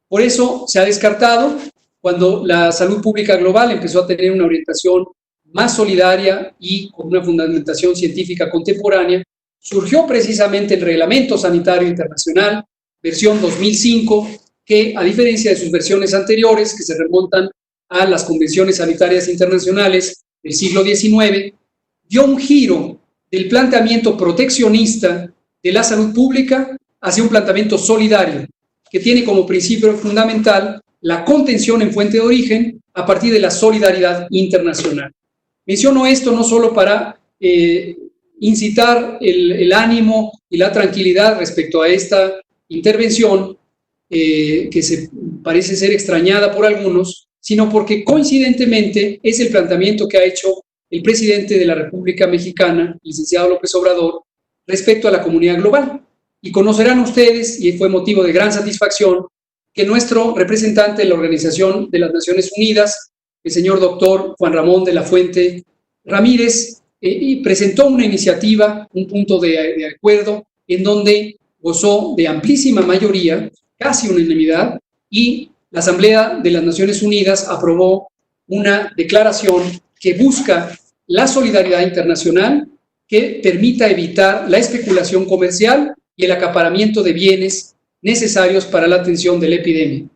Por eso se ha descartado, cuando la salud pública global empezó a tener una orientación más solidaria y con una fundamentación científica contemporánea, surgió precisamente el Reglamento Sanitario Internacional, versión 2005, que, a diferencia de sus versiones anteriores, que se remontan a las convenciones sanitarias internacionales del siglo XIX, dio un giro del planteamiento proteccionista de la salud pública hacia un planteamiento solidario, que tiene como principio fundamental la contención en fuente de origen a partir de la solidaridad internacional. Menciono esto no solo para incitar el ánimo y la tranquilidad respecto a esta intervención, que se parece ser extrañada por algunos, sino porque coincidentemente es el planteamiento que ha hecho el presidente de la República Mexicana, licenciado López Obrador, respecto a la comunidad global. Y conocerán ustedes, y fue motivo de gran satisfacción, que nuestro representante de la Organización de las Naciones Unidas, el señor doctor Juan Ramón de la Fuente Ramírez, presentó una iniciativa, un punto de acuerdo, en donde gozó de amplísima mayoría, casi unanimidad, y la Asamblea de las Naciones Unidas aprobó una declaración que busca la solidaridad internacional que permita evitar la especulación comercial y el acaparamiento de bienes necesarios para la atención de la epidemia.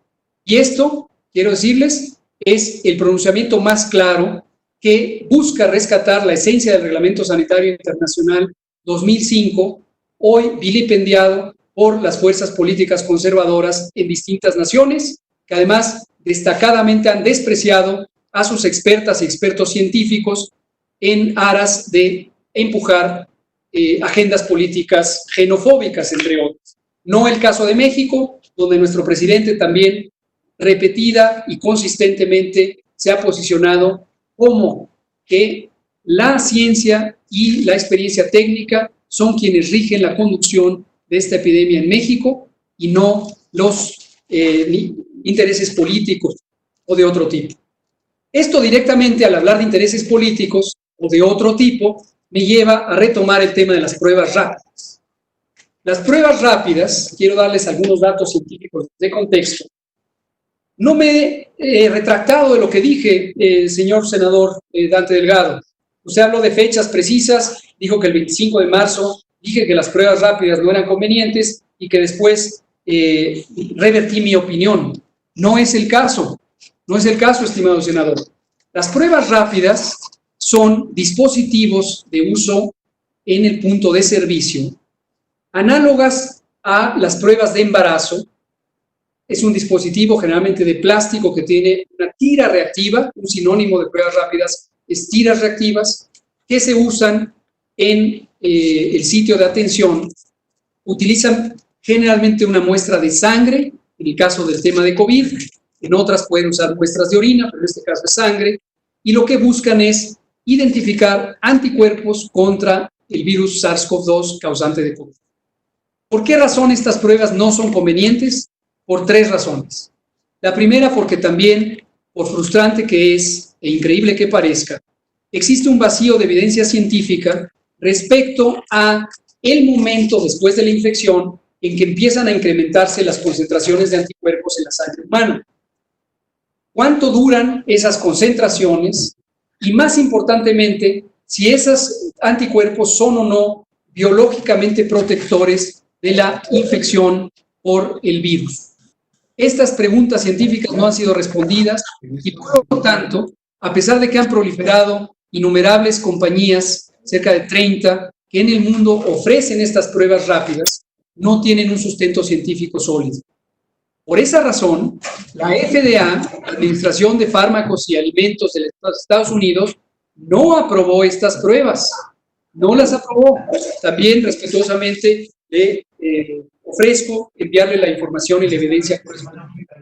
Y esto, quiero decirles, es el pronunciamiento más claro que busca rescatar la esencia del Reglamento Sanitario Internacional 2005, hoy vilipendiado por las fuerzas políticas conservadoras en distintas naciones, que además destacadamente han despreciado a sus expertas y expertos científicos en aras de empujar agendas políticas xenofóbicas, entre otras. No el caso de México, donde nuestro presidente también repetida y consistentemente se ha posicionado como que la ciencia y la experiencia técnica son quienes rigen la conducción de esta epidemia en México y no los intereses políticos o de otro tipo. Esto directamente, al hablar de intereses políticos o de otro tipo, me lleva a retomar el tema de las pruebas rápidas. Las pruebas rápidas, quiero darles algunos datos científicos de contexto. No me he retractado de lo que dije, señor senador Dante Delgado. Usted habló de fechas precisas, dijo que el 25 de marzo dije que las pruebas rápidas no eran convenientes y que después revertí mi opinión. No es el caso, estimado senador. Las pruebas rápidas son dispositivos de uso en el punto de servicio, análogas a las pruebas de embarazo. Es un dispositivo generalmente de plástico que tiene una tira reactiva, un sinónimo de pruebas rápidas es tiras reactivas, que se usan en el sitio de atención. Utilizan generalmente una muestra de sangre, en el caso del tema de COVID, en otras pueden usar muestras de orina, pero en este caso es sangre, y lo que buscan es identificar anticuerpos contra el virus SARS-CoV-2 causante de COVID. ¿Por qué razón estas pruebas no son convenientes? Por tres razones. La primera, porque también, por frustrante que es e increíble que parezca, existe un vacío de evidencia científica respecto a el momento después de la infección en que empiezan a incrementarse las concentraciones de anticuerpos en la sangre humana. ¿Cuánto duran esas concentraciones? Y más importantemente, si esos anticuerpos son o no biológicamente protectores de la infección por el virus. Estas preguntas científicas no han sido respondidas y, por lo tanto, a pesar de que han proliferado innumerables compañías, cerca de 30, que en el mundo ofrecen estas pruebas rápidas, no tienen un sustento científico sólido. Por esa razón, la FDA, Administración de Fármacos y Alimentos de los Estados Unidos, no aprobó estas pruebas, no las aprobó. También, respetuosamente, le ofrezco enviarle la información y la evidencia correspondiente.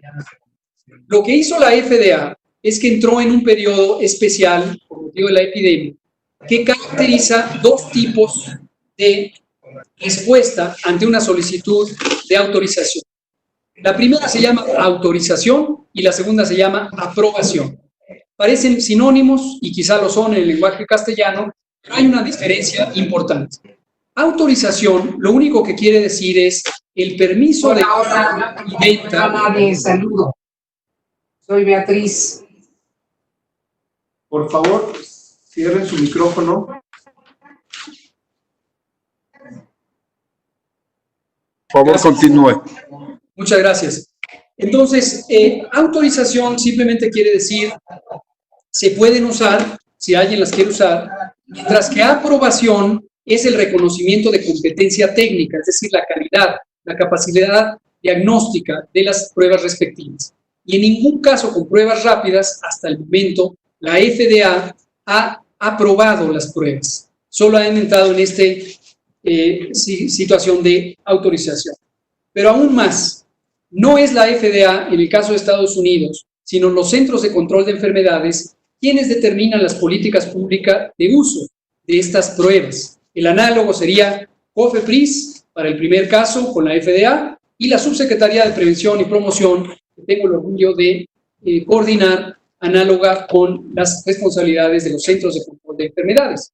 Lo que hizo la FDA es que entró en un periodo especial, por motivo de la epidemia, que caracteriza dos tipos de respuesta ante una solicitud de autorización. La primera se llama autorización y la segunda se llama aprobación. Parecen sinónimos y quizá lo son en el lenguaje castellano, pero hay una diferencia importante. Autorización, lo único que quiere decir es el permiso de venta. De saludo. Soy Beatriz. Por favor, cierren su micrófono. Por favor, continúe. Muchas gracias. Entonces, autorización simplemente quiere decir se pueden usar, si alguien las quiere usar, mientras que aprobación es el reconocimiento de competencia técnica, es decir, la calidad, la capacidad diagnóstica de las pruebas respectivas. Y en ningún caso con pruebas rápidas, hasta el momento, la FDA ha aprobado las pruebas. Solo han entrado en esta situación de autorización. Pero aún más, no es la FDA, en el caso de Estados Unidos, sino los Centros de Control de Enfermedades, quienes determinan las políticas públicas de uso de estas pruebas. El análogo sería COFEPRIS para el primer caso con la FDA y la Subsecretaría de Prevención y Promoción, que tengo el orgullo de coordinar, análoga con las responsabilidades de los Centros de Control de Enfermedades.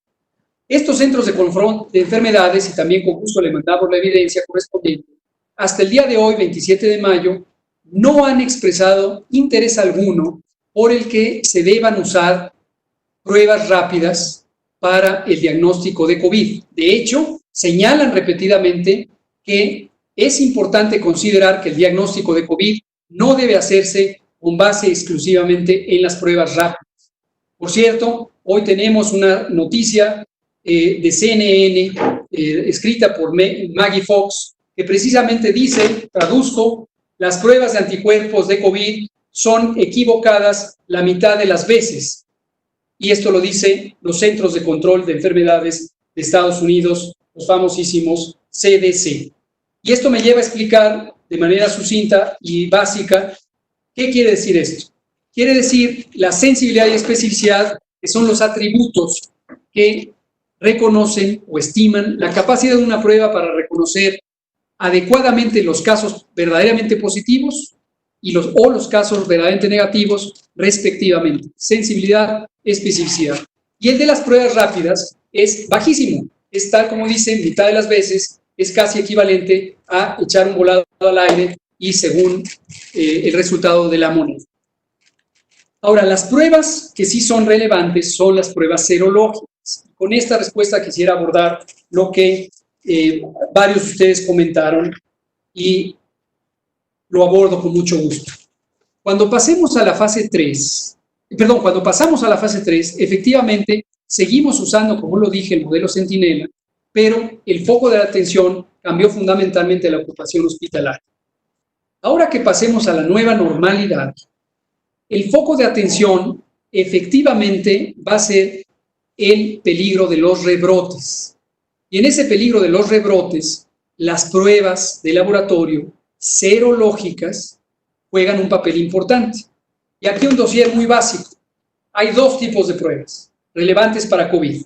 Estos centros de control de enfermedades, y también con gusto le mandamos la evidencia correspondiente, hasta el día de hoy, 27 de mayo, no han expresado interés alguno por el que se deban usar pruebas rápidas para el diagnóstico de COVID. De hecho, señalan repetidamente que es importante considerar que el diagnóstico de COVID no debe hacerse con base exclusivamente en las pruebas rápidas. Por cierto, hoy tenemos una noticia de CNN escrita por Maggie Fox, que precisamente dice, traduzco, las pruebas de anticuerpos de COVID son equivocadas la mitad de las veces. Y esto lo dicen los Centros de Control de Enfermedades de Estados Unidos, los famosísimos CDC. Y esto me lleva a explicar de manera sucinta y básica qué quiere decir esto. Quiere decir la sensibilidad y especificidad, que son los atributos que reconocen o estiman la capacidad de una prueba para reconocer adecuadamente los casos verdaderamente positivos y los casos verdaderamente negativos, respectivamente. Sensibilidad, especificidad. Y el de las pruebas rápidas es bajísimo. Es tal como dicen, mitad de las veces es casi equivalente a echar un volado al aire y según el resultado de la moneda. Ahora, las pruebas que sí son relevantes son las pruebas serológicas. Con esta respuesta quisiera abordar lo que varios de ustedes comentaron y lo abordo con mucho gusto. Cuando pasamos a la fase 3, efectivamente seguimos usando, como lo dije, el modelo Centinela, pero el foco de la atención cambió fundamentalmente a la ocupación hospitalaria. Ahora que pasemos a la nueva normalidad, el foco de atención efectivamente va a ser el peligro de los rebrotes. Y en ese peligro de los rebrotes, las pruebas de laboratorio serológicas juegan un papel importante. Y aquí un dossier muy básico. Hay dos tipos de pruebas relevantes para COVID.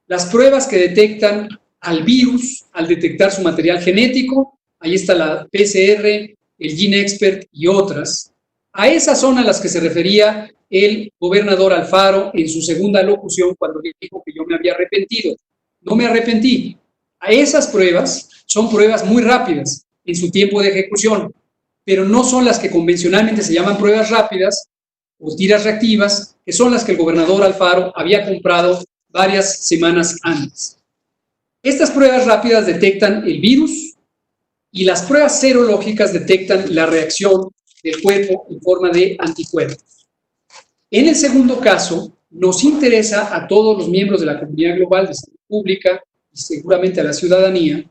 Las pruebas que detectan al virus al detectar su material genético, ahí está la PCR, el GeneXpert y otras. A esas son a las que se refería el gobernador Alfaro en su segunda locución cuando dijo que yo me había arrepentido. No me arrepentí. A esas pruebas son pruebas muy rápidas en su tiempo de ejecución, pero no son las que convencionalmente se llaman pruebas rápidas o tiras reactivas, que son las que el gobernador Alfaro había comprado varias semanas antes. Estas pruebas rápidas detectan el virus y las pruebas serológicas detectan la reacción del cuerpo en forma de anticuerpos. En el segundo caso, nos interesa a todos los miembros de la comunidad global de salud pública y seguramente a la ciudadanía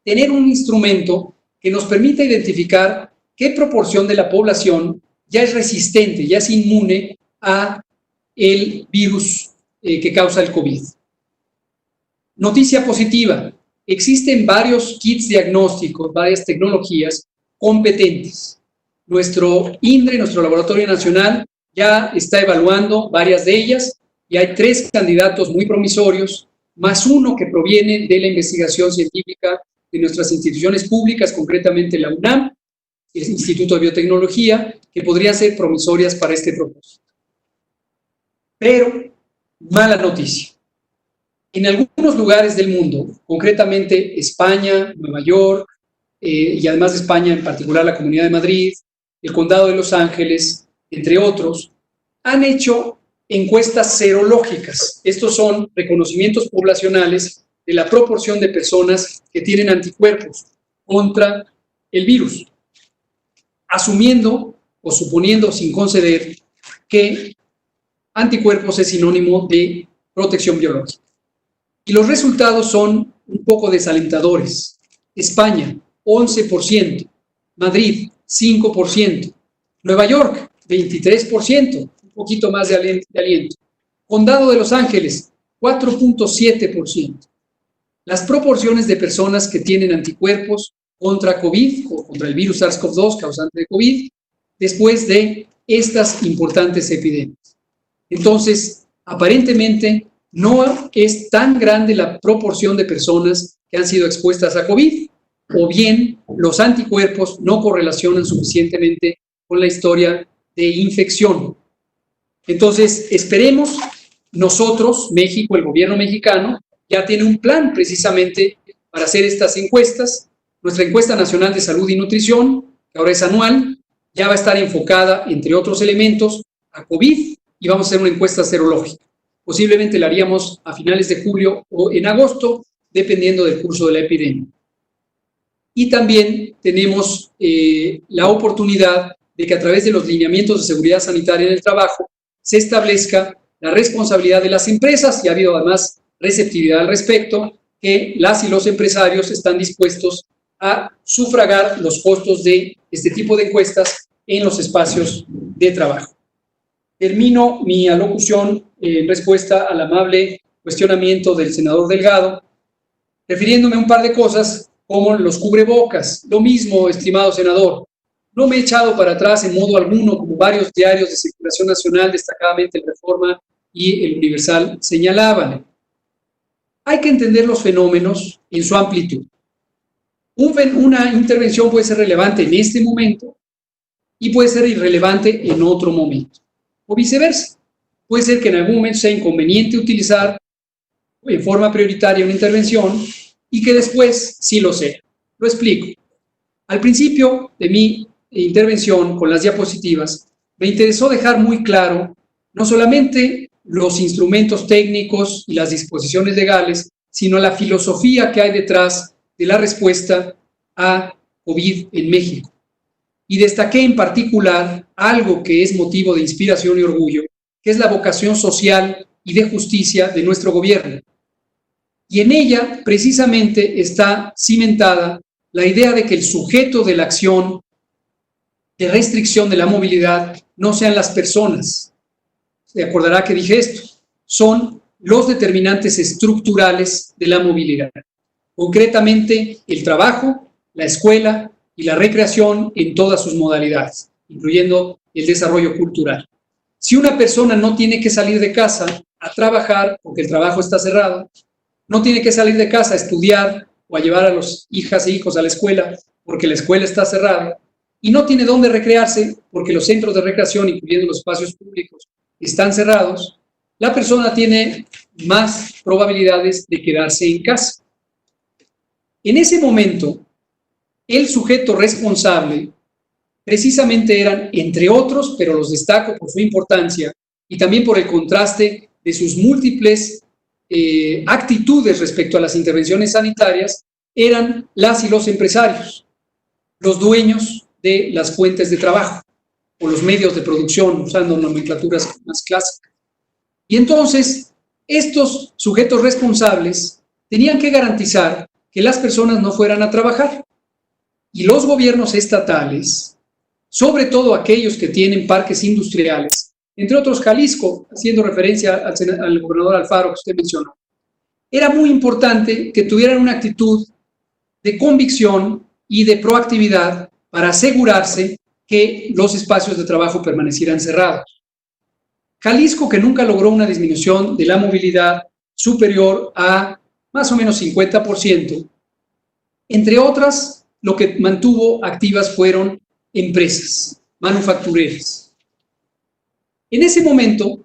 tener un instrumento que nos permita identificar qué proporción de la población ya es resistente, ya es inmune a el virus que causa el COVID. Noticia positiva, existen varios kits diagnósticos, varias tecnologías competentes. Nuestro INDRE, nuestro Laboratorio Nacional, ya está evaluando varias de ellas y hay 3 candidatos muy promisorios, más uno que proviene de la investigación científica de nuestras instituciones públicas, concretamente la UNAM, el Instituto de Biotecnología, que podrían ser promisorias para este propósito. Pero, mala noticia. En algunos lugares del mundo, concretamente España, Nueva York, y además de España, en particular la Comunidad de Madrid, el Condado de Los Ángeles, entre otros, han hecho encuestas serológicas. Estos son reconocimientos poblacionales de la proporción de personas que tienen anticuerpos contra el virus, asumiendo o suponiendo sin conceder que anticuerpos es sinónimo de protección biológica. Y los resultados son un poco desalentadores. España, 11%, Madrid, 5%, Nueva York, 23%, un poquito más de aliento. Condado de Los Ángeles, 4.7%. Las proporciones de personas que tienen anticuerpos contra COVID, o contra el virus SARS-CoV-2 causante de COVID, después de estas importantes epidemias. Entonces, aparentemente, no es tan grande la proporción de personas que han sido expuestas a COVID. o bien los anticuerpos no correlacionan suficientemente con la historia de infección. Entonces, esperemos, nosotros, México, el gobierno mexicano, ya tiene un plan precisamente para hacer estas encuestas. Nuestra encuesta nacional de salud y nutrición, que ahora es anual, ya va a estar enfocada, entre otros elementos, a COVID, y vamos a hacer una encuesta serológica. Posiblemente la haríamos a finales de julio o en agosto, dependiendo del curso de la epidemia. Y también tenemos la oportunidad de que a través de los lineamientos de seguridad sanitaria en el trabajo se establezca la responsabilidad de las empresas, y ha habido además receptividad al respecto, que las y los empresarios están dispuestos a sufragar los costos de este tipo de encuestas en los espacios de trabajo. Termino mi alocución en respuesta al amable cuestionamiento del senador Delgado, refiriéndome a un par de cosas como los cubrebocas. Lo mismo, estimado senador, no me he echado para atrás en modo alguno, como varios diarios de circulación nacional, destacadamente el Reforma y el Universal, señalaban. Hay que entender los fenómenos en su amplitud. Una intervención puede ser relevante en este momento y puede ser irrelevante en otro momento, o viceversa. Puede ser que en algún momento sea inconveniente utilizar en forma prioritaria una intervención y que después sí lo sea. Lo explico. Al principio de mi intervención con las diapositivas, me interesó dejar muy claro no solamente los instrumentos técnicos y las disposiciones legales, sino la filosofía que hay detrás de la respuesta a COVID en México. Y destaqué en particular algo que es motivo de inspiración y orgullo, que es la vocación social y de justicia de nuestro gobierno. Y en ella, precisamente, está cimentada la idea de que el sujeto de la acción de restricción de la movilidad no sean las personas. Se acordará que dije esto. Son los determinantes estructurales de la movilidad. Concretamente, el trabajo, la escuela y la recreación en todas sus modalidades, incluyendo el desarrollo cultural. Si una persona no tiene que salir de casa a trabajar porque el trabajo está cerrado, no tiene que salir de casa a estudiar o a llevar a los hijas e hijos a la escuela porque la escuela está cerrada, y no tiene dónde recrearse porque los centros de recreación, incluyendo los espacios públicos, están cerrados, la persona tiene más probabilidades de quedarse en casa. En ese momento, el sujeto responsable precisamente eran, entre otros, pero los destaco por su importancia y también por el contraste de sus múltiples actitudes respecto a las intervenciones sanitarias, eran las y los empresarios, los dueños de las fuentes de trabajo o los medios de producción, usando nomenclaturas más clásicas. Y entonces, estos sujetos responsables tenían que garantizar que las personas no fueran a trabajar. Y los gobiernos estatales, sobre todo aquellos que tienen parques industriales, entre otros Jalisco, haciendo referencia al gobernador Alfaro que usted mencionó, era muy importante que tuvieran una actitud de convicción y de proactividad para asegurarse que los espacios de trabajo permanecieran cerrados. Jalisco, que nunca logró una disminución de la movilidad superior a más o menos 50%, entre otras, lo que mantuvo activas fueron empresas manufactureras. En ese momento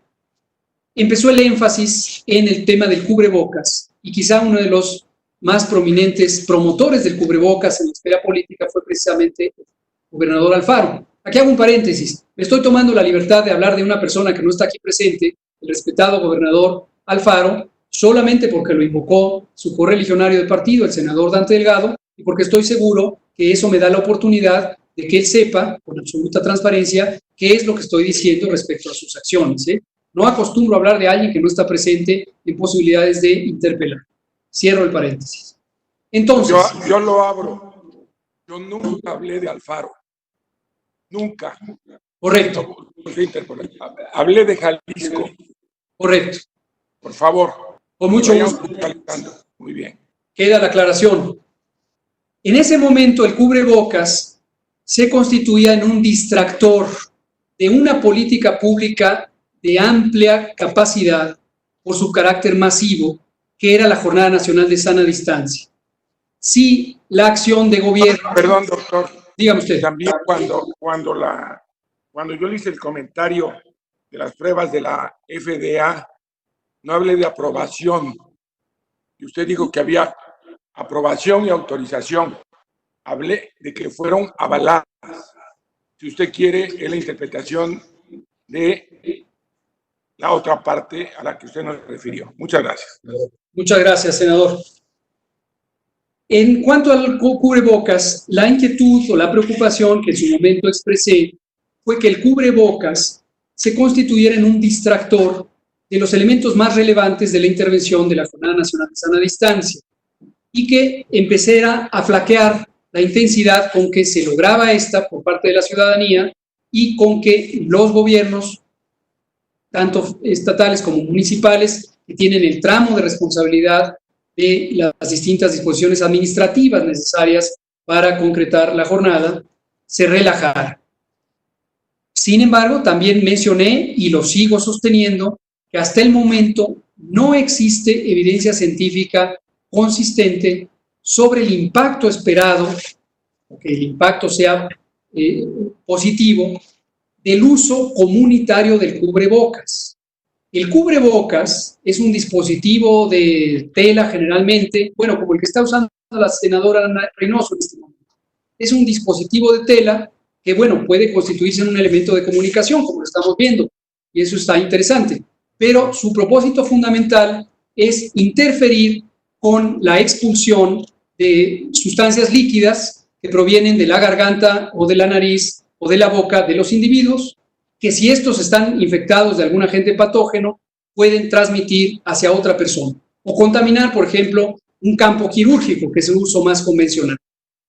empezó el énfasis en el tema del cubrebocas, y quizá uno de los más prominentes promotores del cubrebocas en la esfera política fue precisamente el gobernador Alfaro. Aquí hago un paréntesis. Me estoy tomando la libertad de hablar de una persona que no está aquí presente, el respetado gobernador Alfaro, solamente porque lo invocó su correligionario del partido, el senador Dante Delgado, y porque estoy seguro que eso me da la oportunidad de que él sepa, con absoluta transparencia, qué es lo que estoy diciendo respecto a sus acciones. No acostumbro a hablar de alguien que no está presente en posibilidades de interpelar. Cierro el paréntesis. Entonces... Yo lo abro. Yo nunca hablé de Alfaro. Nunca. Correcto. Hablé de Jalisco. Correcto. Por favor. Con mucho gusto. Muy bien. Queda la aclaración. En ese momento el cubrebocas se constituía en un distractor de una política pública de amplia capacidad por su carácter masivo, que era la Jornada Nacional de Sana Distancia. Si la acción de gobierno. Perdón, doctor. Dígame usted. También cuando yo le hice el comentario de las pruebas de la FDA, no hablé de aprobación. Y usted dijo que había aprobación y autorización. Hablé de que fueron avaladas. Si usted quiere, es la interpretación de la otra parte a la que usted nos refirió. Muchas gracias. Muchas gracias, senador. En cuanto al cubrebocas, la inquietud o la preocupación que en su momento expresé fue que el cubrebocas se constituyera en un distractor de los elementos más relevantes de la intervención de la Jornada Nacional de Sana Distancia y que empezara a flaquear la intensidad con que se lograba esta por parte de la ciudadanía y con que los gobiernos, tanto estatales como municipales, que tienen el tramo de responsabilidad de las distintas disposiciones administrativas necesarias para concretar la jornada, se relajara. Sin embargo, también mencioné, y lo sigo sosteniendo, que hasta el momento no existe evidencia científica consistente sobre el impacto esperado, o que el impacto sea positivo, del uso comunitario del cubrebocas. El cubrebocas es un dispositivo de tela generalmente, bueno, como el que está usando la senadora Ana Reynoso en este momento. Es un dispositivo de tela que, bueno, puede constituirse en un elemento de comunicación, como lo estamos viendo, y eso está interesante. Pero su propósito fundamental es interferir con la expulsión de sustancias líquidas que provienen de la garganta o de la nariz o de la boca de los individuos, que si estos están infectados de algún agente patógeno, pueden transmitir hacia otra persona o contaminar, por ejemplo, un campo quirúrgico, que es el uso más convencional.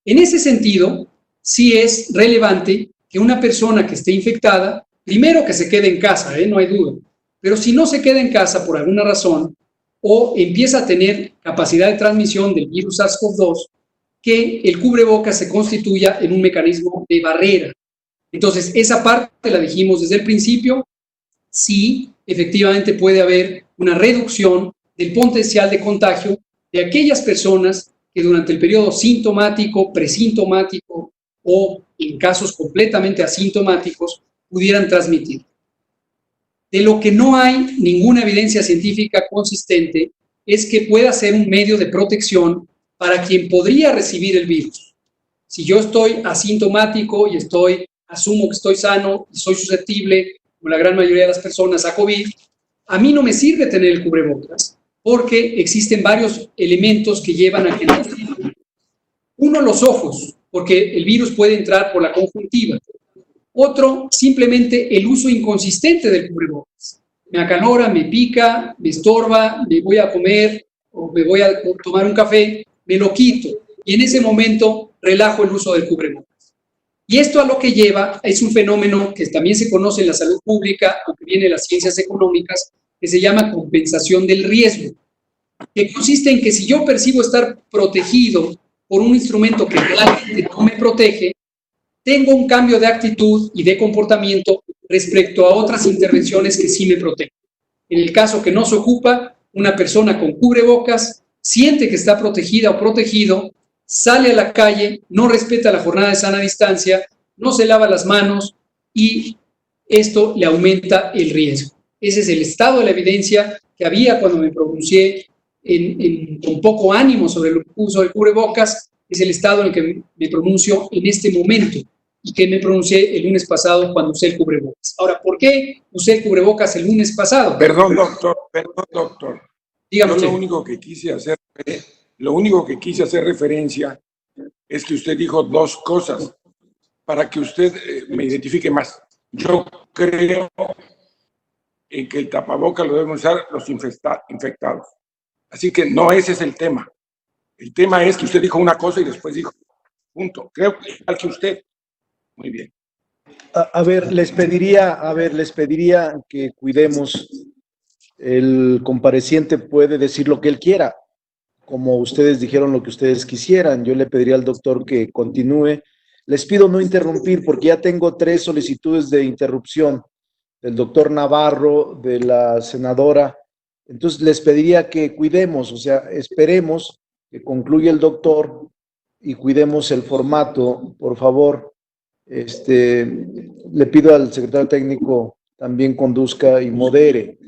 En ese sentido, sí es relevante que una persona que esté infectada, primero que se quede en casa, no hay duda, pero si no se queda en casa por alguna razón o empieza a tener capacidad de transmisión del virus SARS-CoV-2, que el cubrebocas se constituya en un mecanismo de barrera. Entonces, esa parte la dijimos desde el principio, sí, efectivamente puede haber una reducción del potencial de contagio de aquellas personas que durante el periodo sintomático, presintomático o en casos completamente asintomáticos pudieran transmitir. De lo que no hay ninguna evidencia científica consistente es que pueda ser un medio de protección para quien podría recibir el virus. Si yo estoy asintomático y asumo que estoy sano y soy susceptible, como la gran mayoría de las personas, a COVID, a mí no me sirve tener el cubrebocas, porque existen varios elementos que llevan a que no sirva. Uno, los ojos, porque el virus puede entrar por la conjuntiva. Otro, simplemente el uso inconsistente del cubrebocas. Me acalora, me pica, me estorba, me voy a comer o me voy a tomar un café, me lo quito y en ese momento relajo el uso del cubrebocas. Y esto a lo que lleva es un fenómeno que también se conoce en la salud pública, aunque viene de las ciencias económicas, que se llama compensación del riesgo, que consiste en que si yo percibo estar protegido por un instrumento que realmente no me protege, tengo un cambio de actitud y de comportamiento respecto a otras intervenciones que sí me protegen. En el caso que no se ocupa, una persona con cubrebocas siente que está protegida o protegido, sale a la calle, no respeta la jornada de sana distancia, no se lava las manos y esto le aumenta el riesgo. Ese es el estado de la evidencia que había cuando me pronuncié con poco ánimo sobre el uso del cubrebocas. Es el estado en el que me pronuncio en este momento y que me pronuncié el lunes pasado cuando usé el cubrebocas. Ahora, ¿por qué usé el cubrebocas el lunes pasado? Perdón, doctor. Dígame usted. Lo único que quise hacer referencia es que usted dijo dos cosas para que usted me identifique más. Yo creo en que el tapaboca lo deben usar los infectados. Así que no ese es el tema. El tema es que usted dijo una cosa y después dijo, punto. Creo que igual que usted. Muy bien. Les pediría que cuidemos. El compareciente puede decir lo que él quiera, como ustedes dijeron lo que ustedes quisieran. Yo le pediría al doctor que continúe. Les pido no interrumpir porque ya tengo 3 solicitudes de interrupción del doctor Navarro, de la senadora. Entonces les pediría que cuidemos, o sea, esperemos que concluya el doctor y cuidemos el formato, por favor. Le pido al secretario técnico también conduzca y modere.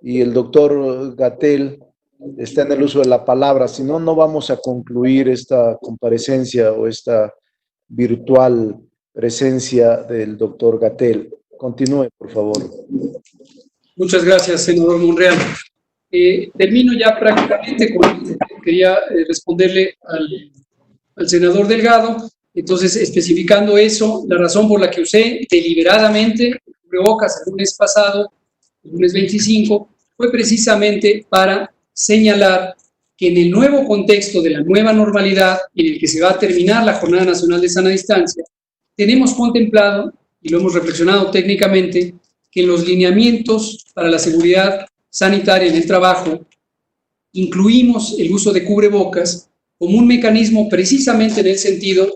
Y el doctor Gatell está en el uso de la palabra, si no, no vamos a concluir esta comparecencia o esta virtual presencia del doctor Gatell. Continúe, por favor. Muchas gracias, senador Monreal. Termino ya prácticamente quería responderle al senador Delgado. Entonces, especificando eso, la razón por la que usé deliberadamente el cubrebocas el lunes pasado, el lunes 25, fue precisamente para señalar que en el nuevo contexto de la nueva normalidad en el que se va a terminar la Jornada Nacional de Sana Distancia, tenemos contemplado, y lo hemos reflexionado técnicamente, que en los lineamientos para la seguridad sanitaria en el trabajo incluimos el uso de cubrebocas como un mecanismo precisamente en el sentido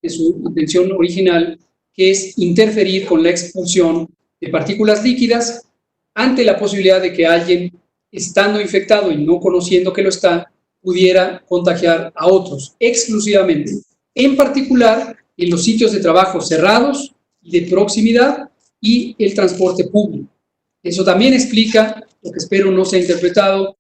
de su intención original, que es interferir con la expulsión de partículas líquidas ante la posibilidad de que alguien, estando infectado y no conociendo que lo está, pudiera contagiar a otros exclusivamente, en particular en los sitios de trabajo cerrados y de proximidad y el transporte público. Eso también explica lo que espero no sea interpretado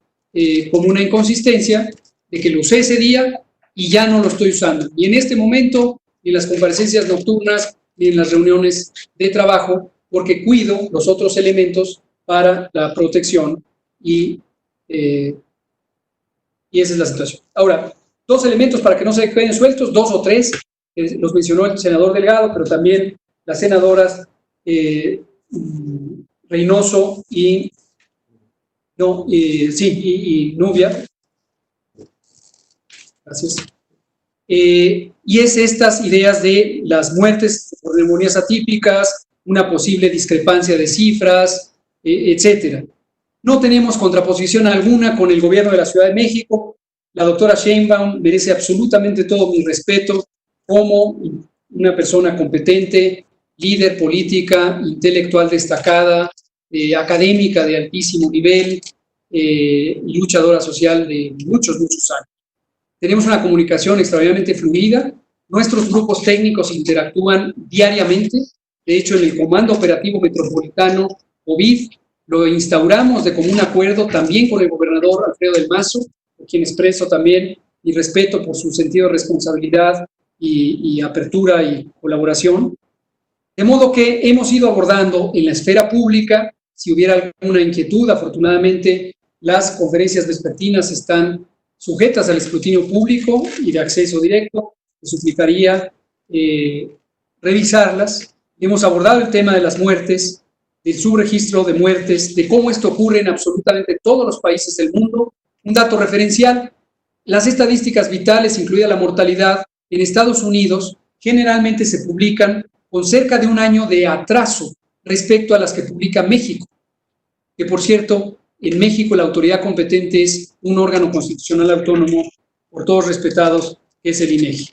como una inconsistencia de que lo usé ese día y ya no lo estoy usando. Y en este momento, ni en las comparecencias nocturnas, ni en las reuniones de trabajo, porque cuido los otros elementos para la protección y esa es la situación. Ahora, dos elementos para que no se queden sueltos, dos o tres, los mencionó el senador Delgado, pero también las senadoras Reynoso y Nubia. Gracias. Y es estas ideas de las muertes por neumonías atípicas, una posible discrepancia de cifras, etcétera. No tenemos contraposición alguna con el gobierno de la Ciudad de México. La doctora Sheinbaum merece absolutamente todo mi respeto como una persona competente, líder política, intelectual destacada, académica de altísimo nivel, luchadora social de muchos años. Tenemos una comunicación extraordinariamente fluida. Nuestros grupos técnicos interactúan diariamente. De hecho, en el Comando Operativo Metropolitano COVID lo instauramos de común acuerdo también con el gobernador Alfredo del Mazo, a quien expreso también mi respeto por su sentido de responsabilidad y apertura y colaboración. De modo que hemos ido abordando en la esfera pública, si hubiera alguna inquietud, afortunadamente las conferencias vespertinas están sujetas al escrutinio público y de acceso directo. Les suplicaría revisarlas. Hemos abordado el tema de las muertes, del subregistro de muertes, de cómo esto ocurre en absolutamente todos los países del mundo. Un dato referencial, las estadísticas vitales, incluida la mortalidad, en Estados Unidos generalmente se publican con cerca de un año de atraso respecto a las que publica México, que por cierto, en México la autoridad competente es un órgano constitucional autónomo, por todos respetados, que es el INEGI.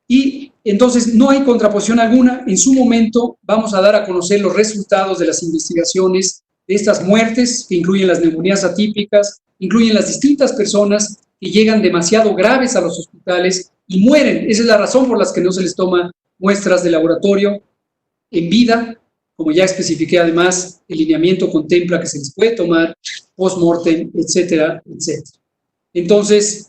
Y entonces no hay contraposición alguna. En su momento vamos a dar a conocer los resultados de las investigaciones de estas muertes, que incluyen las neumonías atípicas, incluyen las distintas personas que llegan demasiado graves a los hospitales y mueren. Esa es la razón por la que no se les toma muestras de laboratorio en vida. Como ya especifiqué, además, el lineamiento contempla que se les puede tomar post-mortem, etcétera, etcétera. Entonces,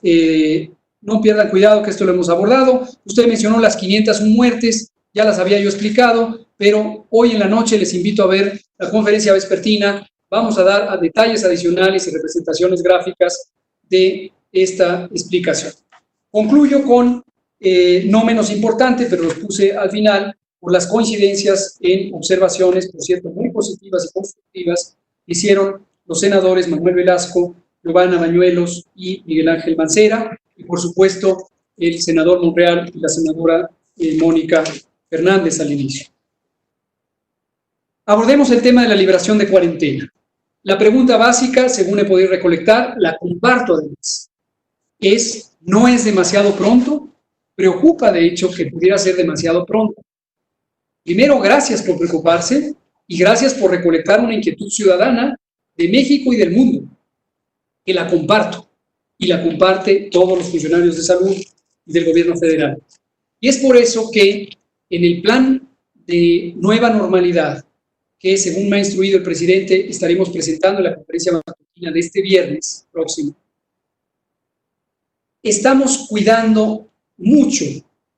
no pierdan cuidado que esto lo hemos abordado. Usted mencionó las 501 muertes, ya las había yo explicado, pero hoy en la noche les invito a ver la conferencia vespertina. Vamos a dar a detalles adicionales y representaciones gráficas de esta explicación. Concluyo con, no menos importante, pero los puse al final, por las coincidencias en observaciones, por cierto, muy positivas y constructivas, que hicieron los senadores Manuel Velasco, Giovanna Bañuelos y Miguel Ángel Mancera, y por supuesto el senador Monreal y la senadora Mónica Fernández al inicio. Abordemos el tema de la liberación de cuarentena. La pregunta básica, según he podido recolectar, la comparto además, ¿no es demasiado pronto? Preocupa, de hecho, que pudiera ser demasiado pronto. Primero, gracias por preocuparse y gracias por recolectar una inquietud ciudadana de México y del mundo, que la comparto, y la comparte todos los funcionarios de salud y del gobierno federal. Y es por eso que en el plan de nueva normalidad, que según me ha instruido el presidente, estaremos presentando en la conferencia matutina de este viernes próximo, estamos cuidando mucho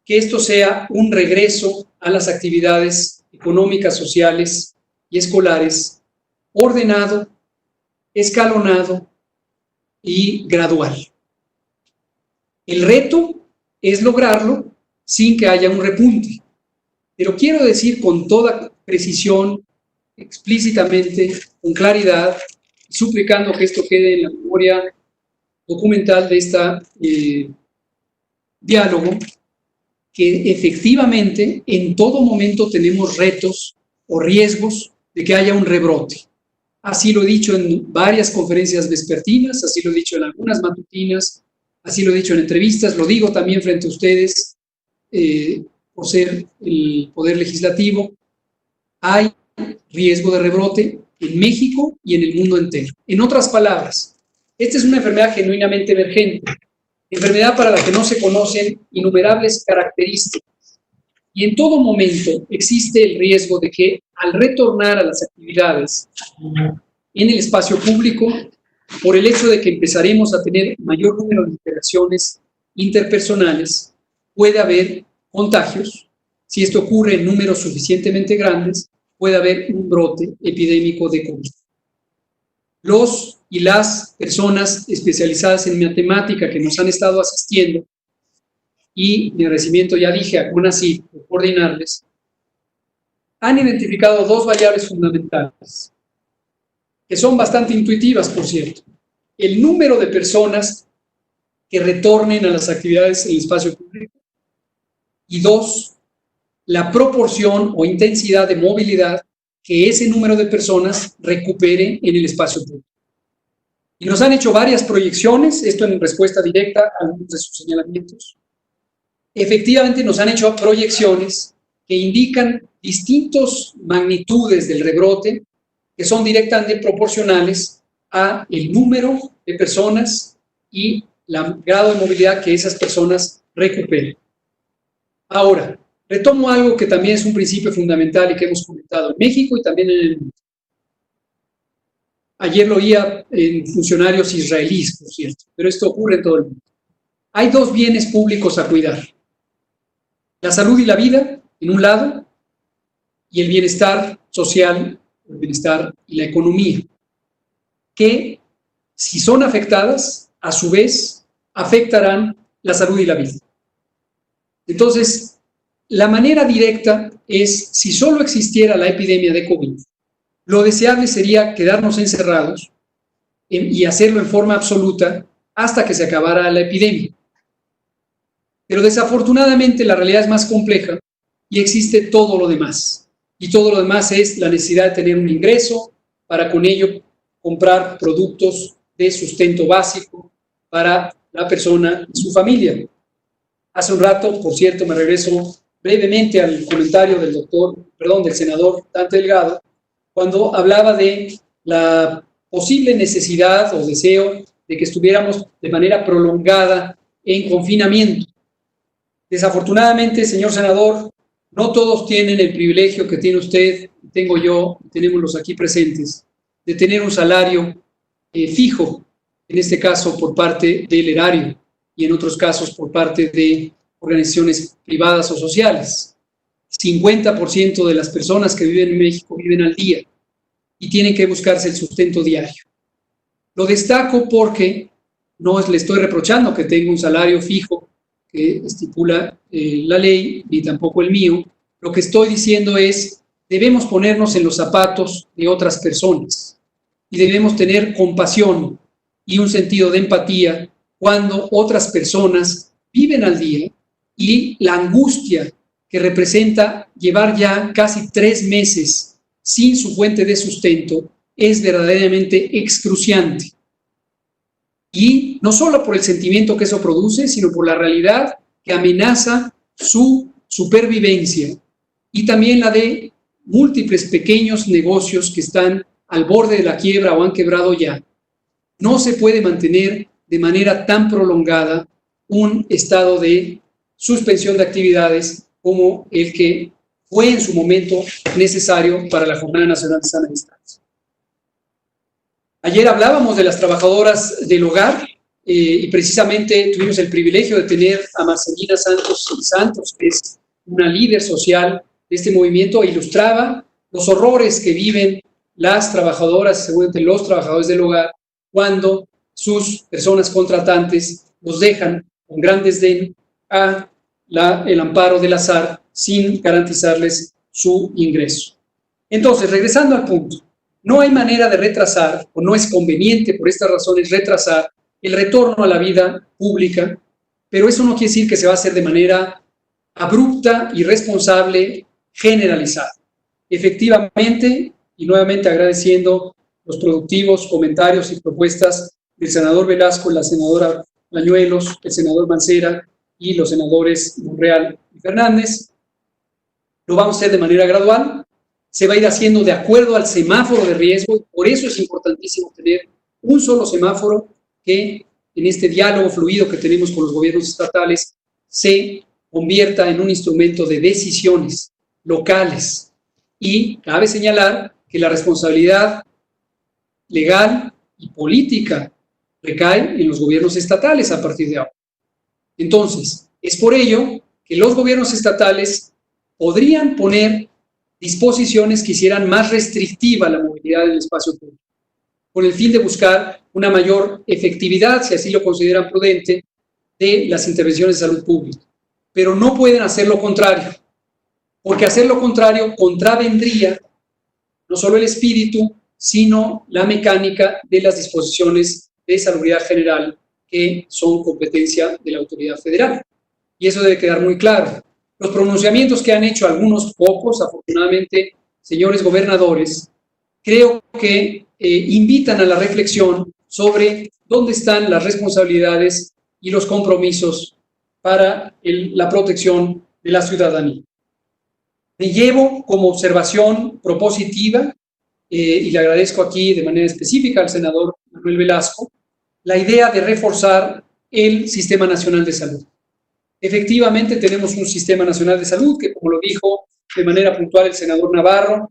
que esto sea un regreso a las actividades económicas, sociales y escolares ordenado, escalonado y gradual. El reto es lograrlo sin que haya un repunte. Pero quiero decir con toda precisión, explícitamente, con claridad, suplicando que esto quede en la memoria documental de este diálogo, que efectivamente en todo momento tenemos retos o riesgos de que haya un rebrote. Así lo he dicho en varias conferencias vespertinas, así lo he dicho en algunas matutinas, así lo he dicho en entrevistas, lo digo también frente a ustedes, por ser el Poder Legislativo. Hay riesgo de rebrote en México y en el mundo entero. En otras palabras, esta es una enfermedad genuinamente emergente, enfermedad para la que no se conocen innumerables características. Y en todo momento existe el riesgo de que al retornar a las actividades en el espacio público, por el hecho de que empezaremos a tener mayor número de interacciones interpersonales, puede haber contagios. Si esto ocurre en números suficientemente grandes, puede haber un brote epidémico de COVID. Los y las personas especializadas en matemática que nos han estado asistiendo, y mi agradecimiento, ya dije, a CONACYT por coordinarles, han identificado dos variables fundamentales, que son bastante intuitivas, por cierto. El número de personas que retornen a las actividades en el espacio público, y dos, la proporción o intensidad de movilidad que ese número de personas recupere en el espacio público. Y nos han hecho varias proyecciones, esto en respuesta directa a algunos de sus señalamientos. Efectivamente, nos han hecho proyecciones que indican distintas magnitudes del rebrote que son directamente proporcionales a el número de personas y el grado de movilidad que esas personas recuperen. Ahora, retomo algo que también es un principio fundamental y que hemos comentado en México y también en el mundo. Ayer lo oía en funcionarios israelíes, por cierto, pero esto ocurre en todo el mundo. Hay dos bienes públicos a cuidar: la salud y la vida, en un lado, y el bienestar social, el bienestar y la economía, que, si son afectadas, a su vez, afectarán la salud y la vida. Entonces, la manera directa es, si solo existiera la epidemia de COVID, lo deseable sería quedarnos encerrados y hacerlo en forma absoluta hasta que se acabara la epidemia. Pero desafortunadamente la realidad es más compleja y existe todo lo demás. Y todo lo demás es la necesidad de tener un ingreso para con ello comprar productos de sustento básico para la persona y su familia. Hace un rato, por cierto, me regreso brevemente al comentario del senador Dante Delgado, cuando hablaba de la posible necesidad o deseo de que estuviéramos de manera prolongada en confinamiento. Desafortunadamente, señor senador, no todos tienen el privilegio que tiene usted, tengo yo, tenemos los aquí presentes, de tener un salario fijo, en este caso por parte del erario y en otros casos por parte de organizaciones privadas o sociales. 50% de las personas que viven en México viven al día y tienen que buscarse el sustento diario. Lo destaco porque no le estoy reprochando que tenga un salario fijo que estipula la ley, ni tampoco el mío. Lo que estoy diciendo es, debemos ponernos en los zapatos de otras personas y debemos tener compasión y un sentido de empatía cuando otras personas viven al día, y la angustia que representa llevar ya casi 3 meses sin su fuente de sustento es verdaderamente excruciante. Y no solo por el sentimiento que eso produce, sino por la realidad que amenaza su supervivencia y también la de múltiples pequeños negocios que están al borde de la quiebra o han quebrado ya. No se puede mantener de manera tan prolongada un estado de suspensión de actividades como el que fue en su momento necesario para la Jornada Nacional de Sana Distancia. Ayer hablábamos de las trabajadoras del hogar y precisamente tuvimos el privilegio de tener a Marcelina Santos, que es una líder social de este movimiento, e ilustraba los horrores que viven las trabajadoras, seguramente los trabajadores del hogar, cuando sus personas contratantes los dejan con gran desdén a el amparo del azar sin garantizarles su ingreso. Entonces, regresando al punto, no hay manera de retrasar, o no es conveniente por estas razones retrasar el retorno a la vida pública, pero eso no quiere decir que se va a hacer de manera abrupta, irresponsable, generalizada. Efectivamente, y nuevamente agradeciendo los productivos comentarios y propuestas del senador Velasco, la senadora Bañuelos, el senador Mancera y los senadores Monreal y Fernández, lo vamos a hacer de manera gradual, se va a ir haciendo de acuerdo al semáforo de riesgo, y por eso es importantísimo tener un solo semáforo que en este diálogo fluido que tenemos con los gobiernos estatales se convierta en un instrumento de decisiones locales. Y cabe señalar que la responsabilidad legal y política recae en los gobiernos estatales a partir de ahora. Entonces, es por ello que los gobiernos estatales podrían poner disposiciones que hicieran más restrictiva la movilidad en el espacio público, con el fin de buscar una mayor efectividad, si así lo consideran prudente, de las intervenciones de salud pública. Pero no pueden hacer lo contrario, porque hacer lo contrario contravendría no solo el espíritu, sino la mecánica de las disposiciones de salubridad general que son competencia de la autoridad federal. Y eso debe quedar muy claro. Los pronunciamientos que han hecho algunos pocos, afortunadamente, señores gobernadores, creo que invitan a la reflexión sobre dónde están las responsabilidades y los compromisos para la protección de la ciudadanía. Me llevo como observación propositiva, y le agradezco aquí de manera específica al senador Manuel Velasco, la idea de reforzar el Sistema Nacional de Salud. Efectivamente, tenemos un Sistema Nacional de Salud que, como lo dijo de manera puntual el senador Navarro,